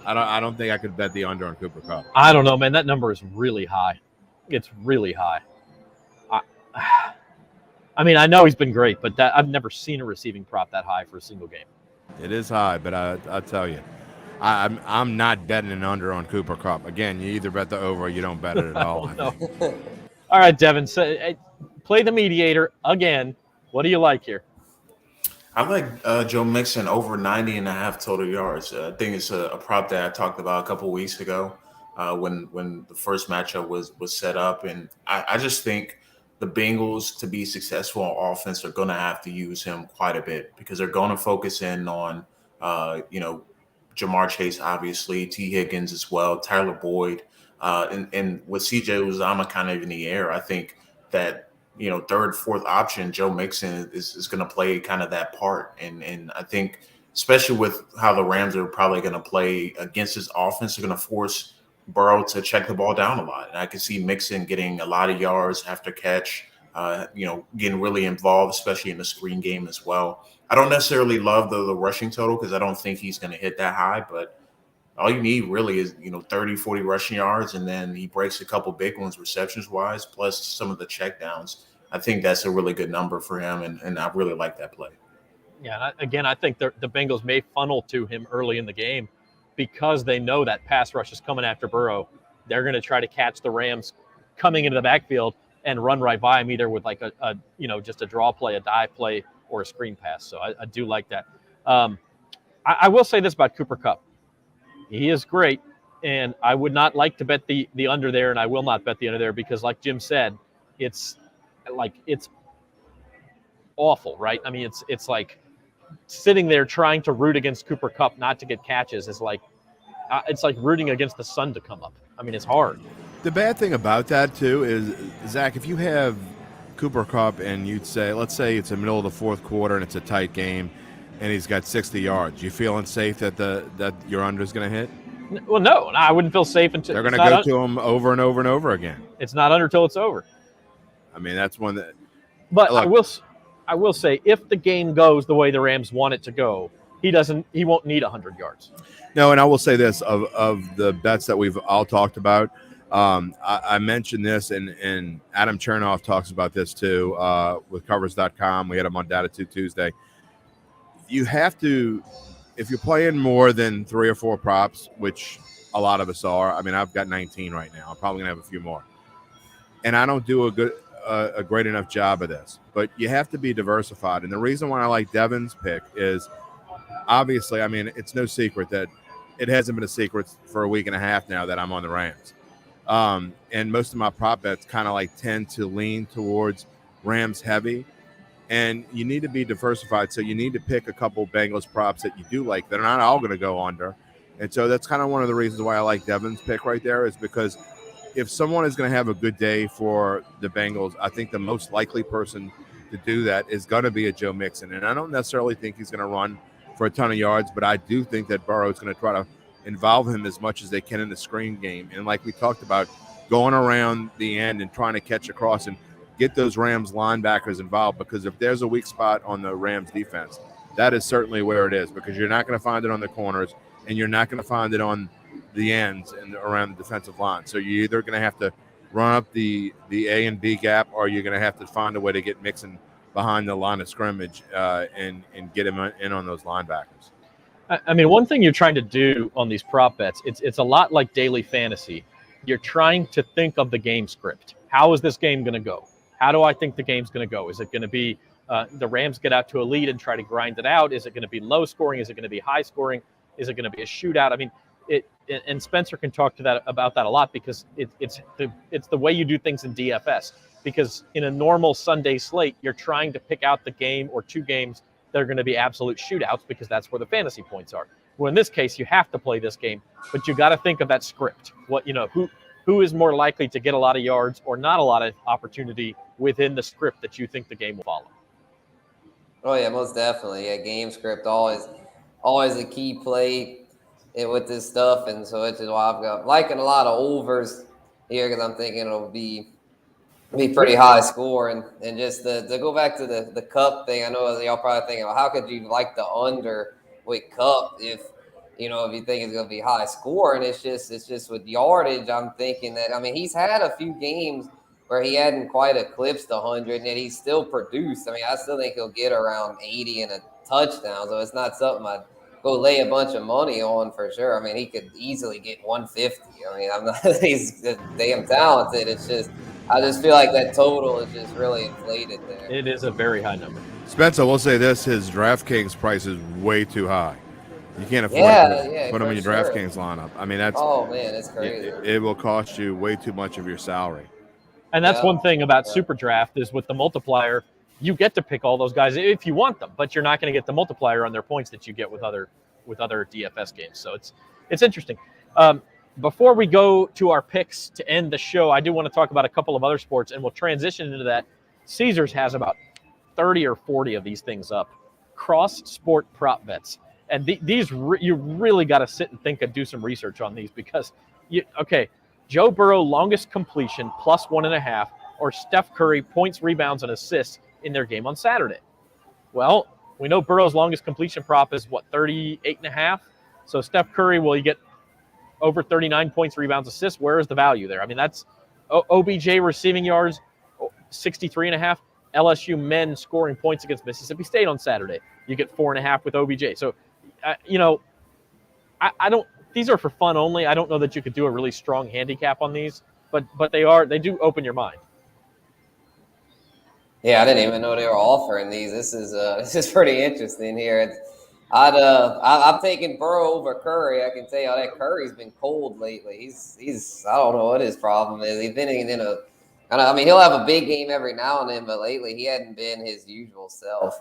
I don't think I could bet the under on Cooper Kupp. I don't know, man. That number is really high. It's really high. I mean, I know he's been great, but I've never seen a receiving prop that high for a single game. It is high, but I'll tell you. I'm not betting an under on Cooper Kupp. Again, you either bet the over or you don't bet it at all. I No. think. All right, Devin. So, play the mediator again. What do you like here? I like Joe Mixon over 90.5 total yards. I think it's a prop that I talked about a couple weeks ago when the first matchup was set up. And I just think the Bengals, to be successful on offense, are going to have to use him quite a bit because they're going to focus in on, JaMarr Chase, obviously, T. Higgins as well, Tyler Boyd. And with CJ Uzama kind of in the air, I think that third, fourth option, Joe Mixon is going to play kind of that part. And I think, especially with how the Rams are probably going to play against his offense, they're going to force Burrow to check the ball down a lot. And I can see Mixon getting a lot of yards after catch, getting really involved, especially in the screen game as well. I don't necessarily love the rushing total because I don't think he's going to hit that high, but all you need really is 30, 40 rushing yards, and then he breaks a couple big ones receptions wise, plus some of the checkdowns. I think that's a really good number for him, and I really like that play. Yeah, and again, I think the Bengals may funnel to him early in the game because they know that pass rush is coming after Burrow. They're going to try to catch the Rams coming into the backfield and run right by him, either with like a just a draw play, a dive play, or a screen pass. So I do like that. I will say this about Cooper Kupp. He is great, and I would not like to bet the under there, and I will not bet the under there because, like Jim said, it's awful, right? I mean, it's like sitting there trying to root against Cooper Kupp not to get catches is like it's like rooting against the sun to come up. I mean, it's hard. The bad thing about that too is, Zach, if you have Cooper Kupp and let's say it's the middle of the fourth quarter and it's a tight game, and he's got 60 yards, you feeling safe that your under is going to hit? Well, no, I wouldn't feel safe until they're going to go to him over and over and over again. It's not under till it's over. I mean, that's one that. But look, I will say, if the game goes the way the Rams want it to go, he won't need 100 yards. No, and I will say this of the bets that we've all talked about. I mentioned this, and Adam Chernoff talks about this too with Covers.com. We had him on Data 2 Tuesday. You have to, if you're playing more than 3 or 4 props, which a lot of us are. I mean, I've got 19 right now. I'm probably gonna have a few more, and I don't do a great enough job of this. But you have to be diversified, and the reason why I like Devin's pick is obviously, I mean, it's no secret that it hasn't been a secret for a week and a half now that I'm on the Rams, and most of my prop bets kind of like tend to lean towards Rams heavy. And you need to be diversified. So you need to pick a couple Bengals props that you do like. They're not all going to go under. And so that's kind of one of the reasons why I like Devin's pick right there, is because if someone is going to have a good day for the Bengals, I think the most likely person to do that is going to be a Joe Mixon. And I don't necessarily think he's going to run for a ton of yards, but I do think that Burrow is going to try to involve him as much as they can in the screen game. And like we talked about, going around the end and trying to catch across and get those Rams linebackers involved, because if there's a weak spot on the Rams defense, that is certainly where it is, because you're not going to find it on the corners and you're not going to find it on the ends and around the defensive line. So you're either going to have to run up the A and B gap, or you're going to have to find a way to get Mixon behind the line of scrimmage and get him in on those linebackers. I mean, one thing you're trying to do on these prop bets, it's a lot like daily fantasy. You're trying to think of the game script. How is this game going to go? How do I think the game's going to go? Is it going to be the Rams get out to a lead and try to grind it out? Is it going to be low scoring? Is it going to be high scoring? Is it going to be a shootout? I mean, and Spencer can talk to about that a lot, because it's the way you do things in DFS. Because in a normal Sunday slate, you're trying to pick out the game or 2 games that are going to be absolute shootouts, because that's where the fantasy points are. Well, in this case, you have to play this game, but you got to think of that script. Who is more likely to get a lot of yards or not a lot of opportunity within the script that you think the game will follow? Oh yeah, most definitely. Yeah, game script always a key play with this stuff, and so it's just why I've got liking a lot of overs here, because I'm thinking it'll be pretty high score. And just to go back to the Kupp thing, I know y'all probably thinking, well, how could you like the under with Kupp if you think it's going to be high score? And it's just with yardage, I'm thinking that, I mean, he's had a few games where he hadn't quite eclipsed 100, and he's still produced. I mean, I still think he'll get around 80 and a touchdown, so it's not something go lay a bunch of money on for sure. I mean, he could easily get 150. I mean, I'm not. He's damn talented. It's just I just feel like that total is just really inflated there. It is a very high number. Spencer, we'll say this: his DraftKings price is way too high. You can't afford to put him in your DraftKings lineup. I mean, that's it's crazy. It will cost you way too much of your salary. And that's one thing about Super Draft is with the multiplier, you get to pick all those guys if you want them, but you're not going to get the multiplier on their points that you get with other DFS games. So it's interesting. Before we go to our picks to end the show, I do want to talk about a couple of other sports, and we'll transition into that. Caesars has about 30 or 40 of these things up. Cross-sport prop bets. And these you really got to sit and think and do some research on these because, Joe Burrow longest completion plus 1.5, or Steph Curry points, rebounds, and assists in their game on Saturday. Well, we know Burrow's longest completion prop is 38.5. So Steph Curry, will he get over 39 points, rebounds, assists? Where is the value there? I mean, that's OBJ receiving yards, 63.5. LSU men scoring points against Mississippi State on Saturday. You get 4.5 with OBJ. So, I don't. These are for fun only. I don't know that you could do a really strong handicap on these, but they do open your mind. Yeah, I didn't even know they were offering these. This is pretty interesting here. I'm taking Burrow over Curry. I can tell you that Curry's been cold lately. He's I don't know what his problem is. He's been in a I mean, he'll have a big game every now and then, but lately he hadn't been his usual self.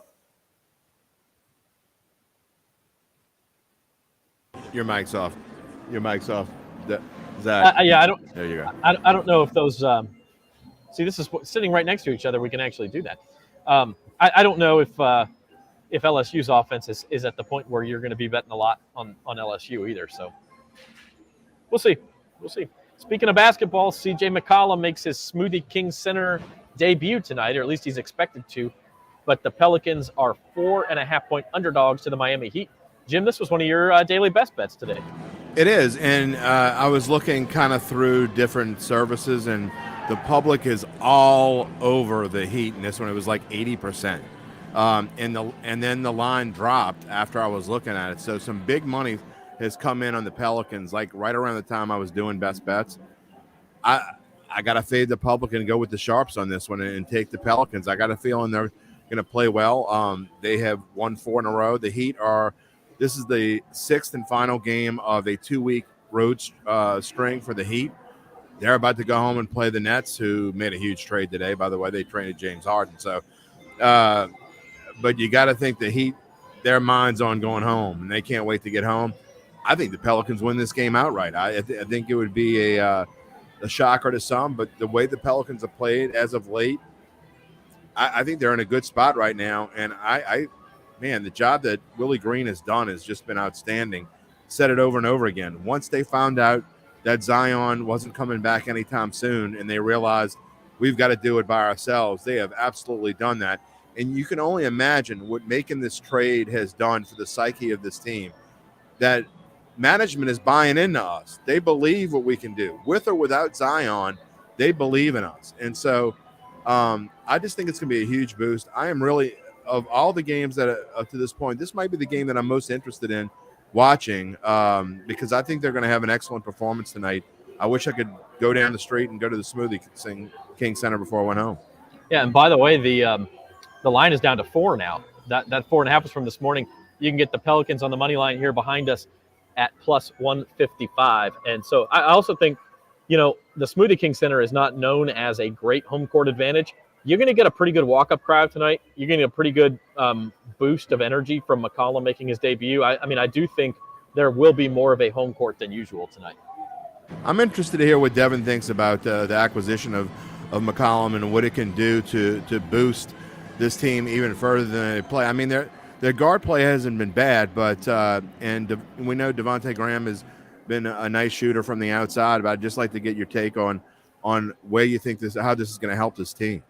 Your mic's off. Zach. I don't. There you go. I don't know if those. See, this is sitting right next to each other. We can actually do that. I don't know if LSU's offense is at the point where you're going to be betting a lot on LSU either. So we'll see. Speaking of basketball, C.J. McCollum makes his Smoothie King Center debut tonight, or at least he's expected to. But the Pelicans are 4.5-point underdogs to the Miami Heat. Jim, this was one of your daily best bets today. It is, and I was looking kind of through different services, and the public is all over the Heat, and this one it was like 80%. And then the line dropped after I was looking at it. So some big money has come in on the Pelicans, like right around the time I was doing best bets. I got to fade the public and go with the sharps on this one and take the Pelicans. I got a feeling they're going to play well. They have won 4 in a row. The Heat this is the 6th and final game of a 2-week road string for the Heat. They're about to go home and play the Nets, who made a huge trade today. By the way, they traded James Harden. So, but you got to think the Heat, their mind's on going home, and they can't wait to get home. I think the Pelicans win this game outright. I think it would be a shocker to some, but the way the Pelicans have played as of late, I think they're in a good spot right now. And man, the job that Willie Green has done has just been outstanding. Said it over and over again. Once they found out that Zion wasn't coming back anytime soon, and they realized we've got to do it by ourselves, they have absolutely done that. And you can only imagine what making this trade has done for the psyche of this team, that management is buying into us. They believe what we can do. With or without Zion, they believe in us. And so I just think it's going to be a huge boost. I am really, of all the games that up to this point, this might be the game that I'm most interested in watching because I think they're going to have an excellent performance tonight. I wish I could go down the street and go to the Smoothie King Center before I went home. Yeah, and by the way, the line is down to 4 now. That 4.5 was from this morning. You can get the Pelicans on the money line here behind us at plus 155. And so I also think, the Smoothie King Center is not known as a great home court advantage. You're going to get a pretty good walk-up crowd tonight. You're going to get a pretty good boost of energy from McCollum making his debut. I do think there will be more of a home court than usual tonight. I'm interested to hear what Devin thinks about the acquisition of McCollum and what it can do to boost this team even further than they play. I mean, their guard play hasn't been bad, but we know Devontae Graham has been a nice shooter from the outside. But I'd just like to get your take on where you think how this is going to help this team.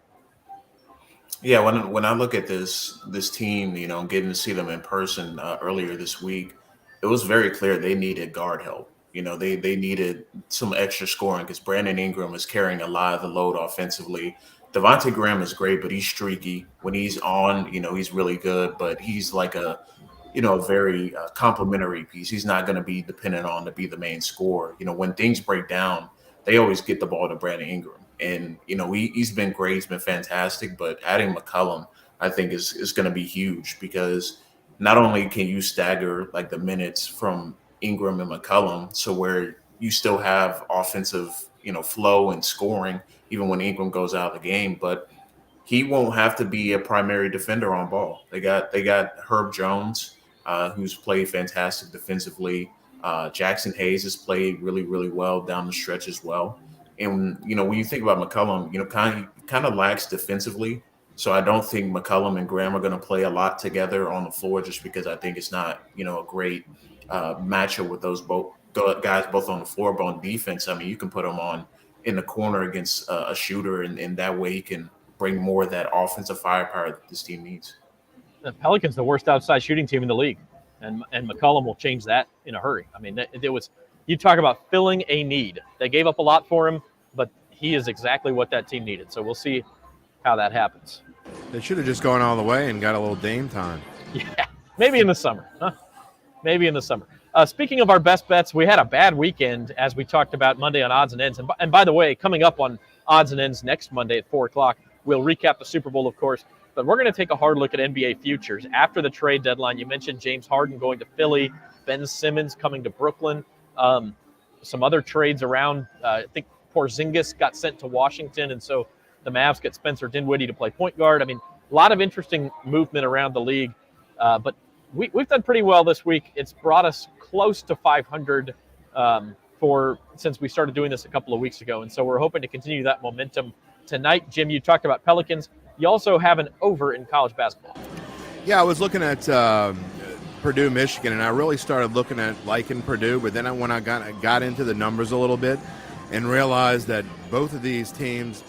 Yeah, when I look at this team, getting to see them in person earlier this week, it was very clear they needed guard help. They needed some extra scoring because Brandon Ingram is carrying a lot of the load offensively. Devontae Graham is great, but he's streaky. When he's on, he's really good, but he's like a a very complimentary piece. He's not going to be dependent on to be the main scorer. When things break down, they always get the ball to Brandon Ingram. And, he's been great. He's been fantastic. But adding McCollum, I think, is going to be huge because not only can you stagger like the minutes from Ingram and McCollum, so where you still have offensive, flow and scoring, even when Ingram goes out of the game, but he won't have to be a primary defender on ball. They got Herb Jones, who's played fantastic defensively. Jackson Hayes has played really, really well down the stretch as well. And when you think about McCollum, kind of lacks defensively. So I don't think McCollum and Graham are going to play a lot together on the floor, just because I think it's not a great matchup with those guys both on the floor, but on defense. I mean, you can put them on in the corner against a shooter, and that way you can bring more of that offensive firepower that this team needs. The Pelicans, the worst outside shooting team in the league, and McCollum will change that in a hurry. I mean, you talk about filling a need. They gave up a lot for him, but he is exactly what that team needed. So we'll see how that happens. They should have just gone all the way and got a little Dame time. Yeah, maybe in the summer. Huh? Maybe in the summer. Speaking of our best bets, we had a bad weekend, as we talked about Monday on Odds and Ends. And by the way, coming up on Odds and Ends next Monday at 4 o'clock, we'll recap the Super Bowl, of course. But we're going to take a hard look at NBA futures after the trade deadline. You mentioned James Harden going to Philly, Ben Simmons coming to Brooklyn, some other trades around. I think Porzingis got sent to Washington, and so the Mavs get Spencer Dinwiddie to play point guard. I mean, a lot of interesting movement around the league. But we've done pretty well this week. It's brought us close to 500 since we started doing this a couple of weeks ago. And so we're hoping to continue that momentum tonight. Jim, you talked about Pelicans. You also have an over in college basketball. Yeah, I was looking at Purdue, Michigan, and I really started looking at liking Purdue. But then when I got into the numbers a little bit and realized that both of these teams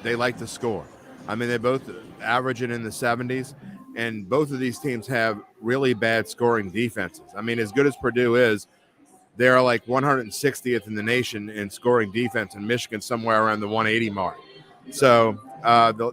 they like to score. I mean, they both average it in the 70s, and both of these teams have really bad scoring defenses. I mean, as good as Purdue is, they're like 160th in the nation in scoring defense, and Michigan somewhere around the 180 mark. So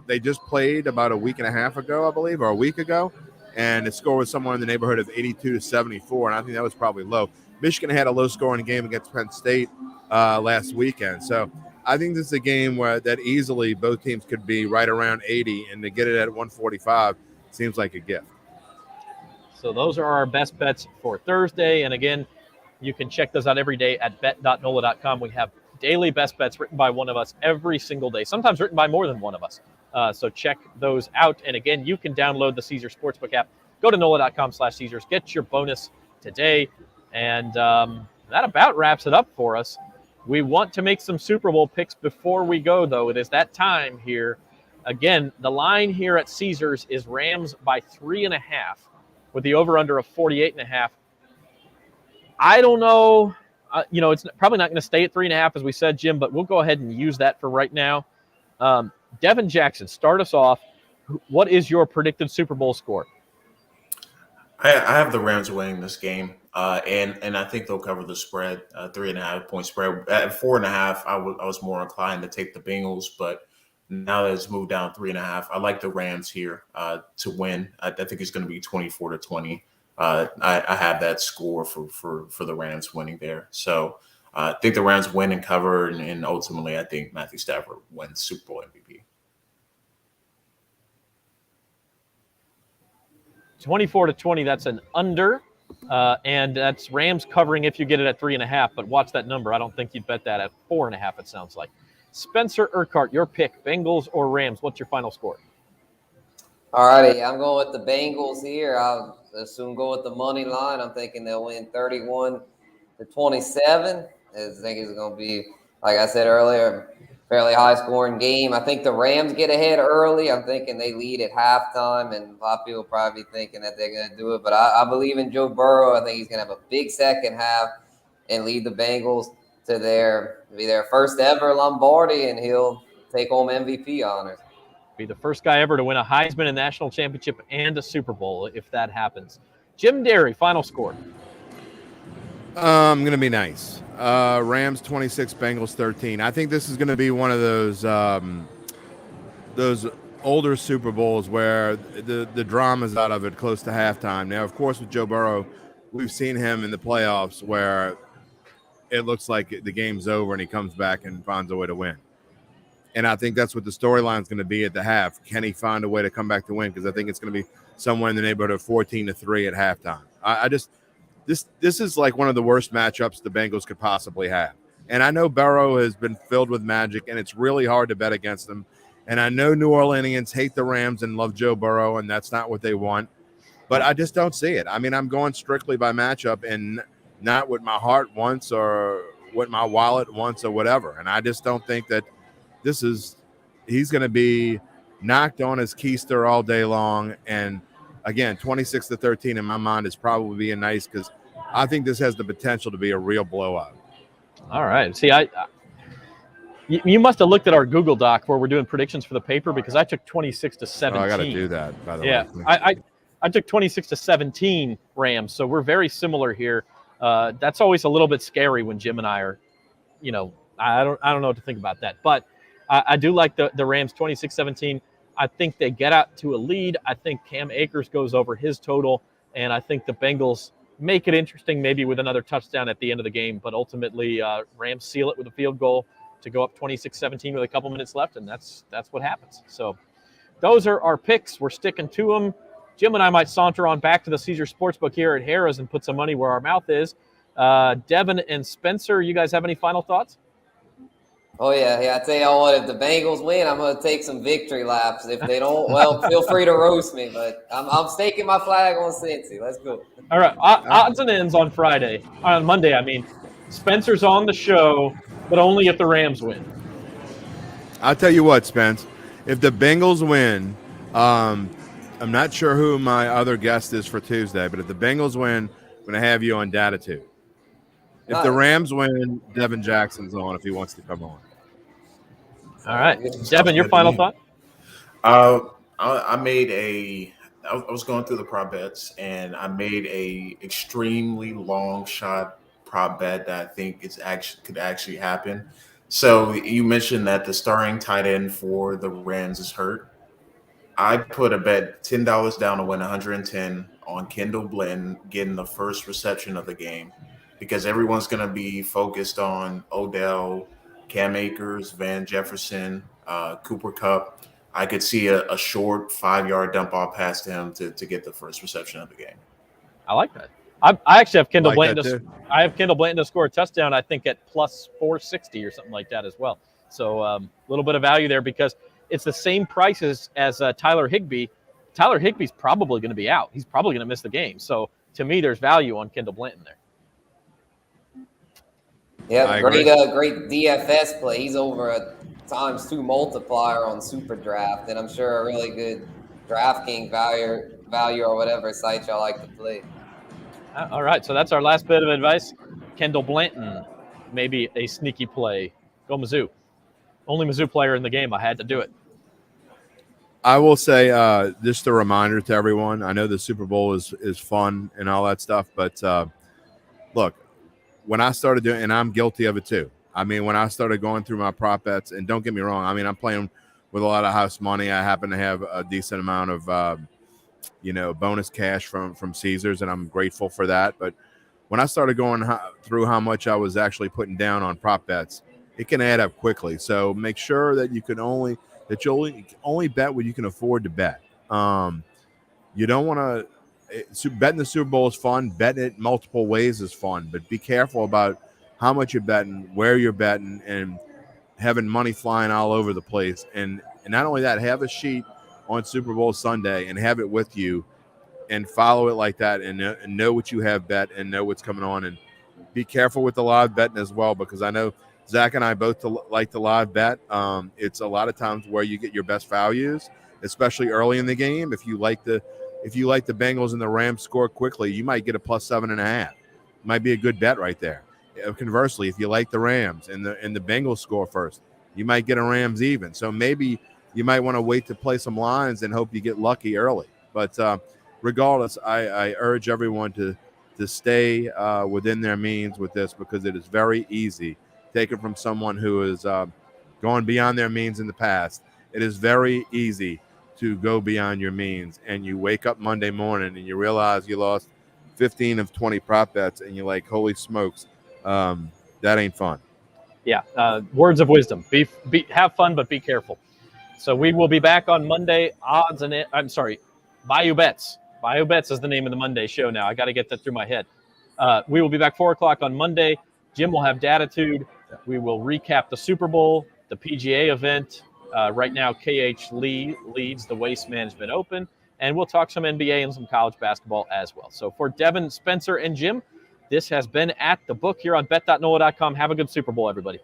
they just played about a week and a half ago, I believe, or a week ago, and the score was somewhere in the neighborhood of 82-74, and I think that was probably low. Michigan had a low-scoring game against Penn State last weekend. So I think this is a game where that easily both teams could be right around 80, and to get it at 145 seems like a gift. So those are our best bets for Thursday. And again, you can check those out every day at bet.nola.com. We have daily best bets written by one of us every single day, sometimes written by more than one of us. So check those out. And again, you can download the Caesar Sportsbook app. Go to NOLA.com/Caesars. Get your bonus today. And that about wraps it up for us. We want to make some Super Bowl picks before we go, though. It is that time here. Again, the line here at Caesars is Rams by 3.5 with the over-under of 48.5. I don't know. It's probably not going to stay at 3.5, as we said, Jim, but we'll go ahead and use that for right now. Devin Jackson, start us off. What is your predicted Super Bowl score? I have the Rams winning this game, and I think they'll cover the spread, 3.5 point spread. At 4.5, I was more inclined to take the Bengals, but now that it's moved down 3.5, I like the Rams here to win. I think it's going to be 24-20. I have that score for the Rams winning there. So I think the Rams win and cover, and ultimately I think Matthew Stafford wins Super Bowl MVP. 24-20, that's an under, and that's Rams covering if you get it at 3.5. But watch that number. I don't think you'd bet that at 4.5. It sounds like. Spencer Urquhart, your pick: Bengals or Rams? What's your final score? All righty, I'm going with the Bengals here. I'll assume go with the money line. I'm thinking they'll win 31-27. I think it's going to be, like I said earlier, fairly high-scoring game. I think the Rams get ahead early. I'm thinking they lead at halftime, and a lot of people probably be thinking that they're going to do it. But I believe in Joe Burrow. I think he's going to have a big second half and lead the Bengals to their first ever Lombardi, and he'll take home MVP honors. Be the first guy ever to win a Heisman, a national championship, and a Super Bowl if that happens. Jim Derry, final score. I'm going to be nice. Rams 26, Bengals 13. I think this is going to be one of those older Super Bowls where the drama's out of it close to halftime. Now, of course, with Joe Burrow, we've seen him in the playoffs where it looks like the game's over and he comes back and finds a way to win. And I think that's what the storyline is going to be at the half. Can he find a way to come back to win? Because I think it's going to be somewhere in the neighborhood of 14-3 at halftime. I just this is like one of the worst matchups the Bengals could possibly have. And I know Burrow has been filled with magic, and it's really hard to bet against them. And I know New Orleanians hate the Rams and love Joe Burrow, and that's not what they want. But I just don't see it. I mean, I'm going strictly by matchup and not what my heart wants or what my wallet wants or whatever. And I just don't think that he's going to be knocked on his keister all day long. And again, 26-13 in my mind is probably being nice because I think this has the potential to be a real blowout. All right. See, you must have looked at our Google Doc where we're doing predictions for the paper because I took 26-17. Oh, I got to do that, by the way. Yeah, I took 26-17 Rams, so we're very similar here. That's always a little bit scary when Jim and I are, I don't know what to think about that. But I do like the Rams 26-17. I think they get out to a lead. I think Cam Akers goes over his total, and I think the Bengals make it interesting maybe with another touchdown at the end of the game. But ultimately, Rams seal it with a field goal to go up 26-17 with a couple minutes left, and that's what happens. So those are our picks. We're sticking to them. Jim and I might saunter on back to the Caesar Sportsbook here at Harrah's and put some money where our mouth is. Devin and Spencer, you guys have any final thoughts? Oh, yeah. I tell you what, if the Bengals win, I'm going to take some victory laps. If they don't, well, feel free to roast me. But I'm staking my flag on Cincy. Let's go. All right. Odds and ends on Monday, I mean. Spencer's on the show, but only if the Rams win. I'll tell you what, Spence. If the Bengals win, I'm not sure who my other guest is for Tuesday, but if the Bengals win, I'm going to have you on Data 2. If the Rams win, Devin Jackson's on if he wants to come on. All right. Devin, your final thought? I was going through the prop bets, and I made a extremely long shot prop bet that I think could actually happen. So you mentioned that the starting tight end for the Rams is hurt. I put a bet $10 down to win 110 on Kendall Blanton getting the first reception of the game because everyone's going to be focused on Odell, Cam Akers, Van Jefferson, Cooper Kupp. I could see a short 5-yard dump off past him to get the first reception of the game. I like that. I actually have Kendall Blanton. I have Kendall Blanton to score a touchdown. I think at plus 460 or something like that as well. So a little bit of value there because it's the same prices as Tyler Higbee. Tyler Higbee's probably going to be out. He's probably going to miss the game. So to me, there's value on Kendall Blanton there. Yeah, great DFS play. He's over a ×2 multiplier on Super Draft, and I'm sure a really good DraftKings value or whatever site y'all like to play. All right, so that's our last bit of advice. Kendall Blanton, maybe a sneaky play. Go Mizzou. Only Mizzou player in the game. I had to do it. I will say just a reminder to everyone. I know the Super Bowl is fun and all that stuff, but look, when I started doing, and I'm guilty of it too. I mean, when I started going through my prop bets, and don't get me wrong, I mean, I'm playing with a lot of house money. I happen to have a decent amount of, bonus cash from Caesars, and I'm grateful for that. But when I started going through how much I was actually putting down on prop bets, it can add up quickly. So make sure that you only bet what you can afford to bet. You don't want to. Betting the Super Bowl is fun. Betting it multiple ways is fun, but be careful about how much you're betting, where you're betting, and having money flying all over the place. And not only that, have a sheet on Super Bowl Sunday and have it with you and follow it like that and know what you have bet and know what's coming on. And be careful with the live betting as well, because I know Zach and I both like the live bet. It's a lot of times where you get your best values, especially early in the game. If you like the Bengals and the Rams score quickly, you might get a plus 7.5. Might be a good bet right there. Conversely, if you like the Rams and the Bengals score first, you might get a Rams even. So maybe you might want to wait to play some lines and hope you get lucky early. But regardless, I urge everyone to stay within their means with this, because it is very easy. Take it from someone who is gone beyond their means in the past. It is very easy to go beyond your means, and you wake up Monday morning and you realize you lost 15 of 20 prop bets, and you're like, holy smokes, that ain't fun. Yeah, words of wisdom. Have fun, but be careful. So we will be back on Monday. Bayou Bets. Bayou Bets is the name of the Monday show now. I got to get that through my head. We will be back 4 o'clock on Monday. Jim will have Datitude. We will recap the Super Bowl, the PGA event. Right now, KH Lee leads the Waste Management Open. And we'll talk some NBA and some college basketball as well. So for Devin, Spencer, and Jim, this has been At the Book here on bet.nola.com. Have a good Super Bowl, everybody.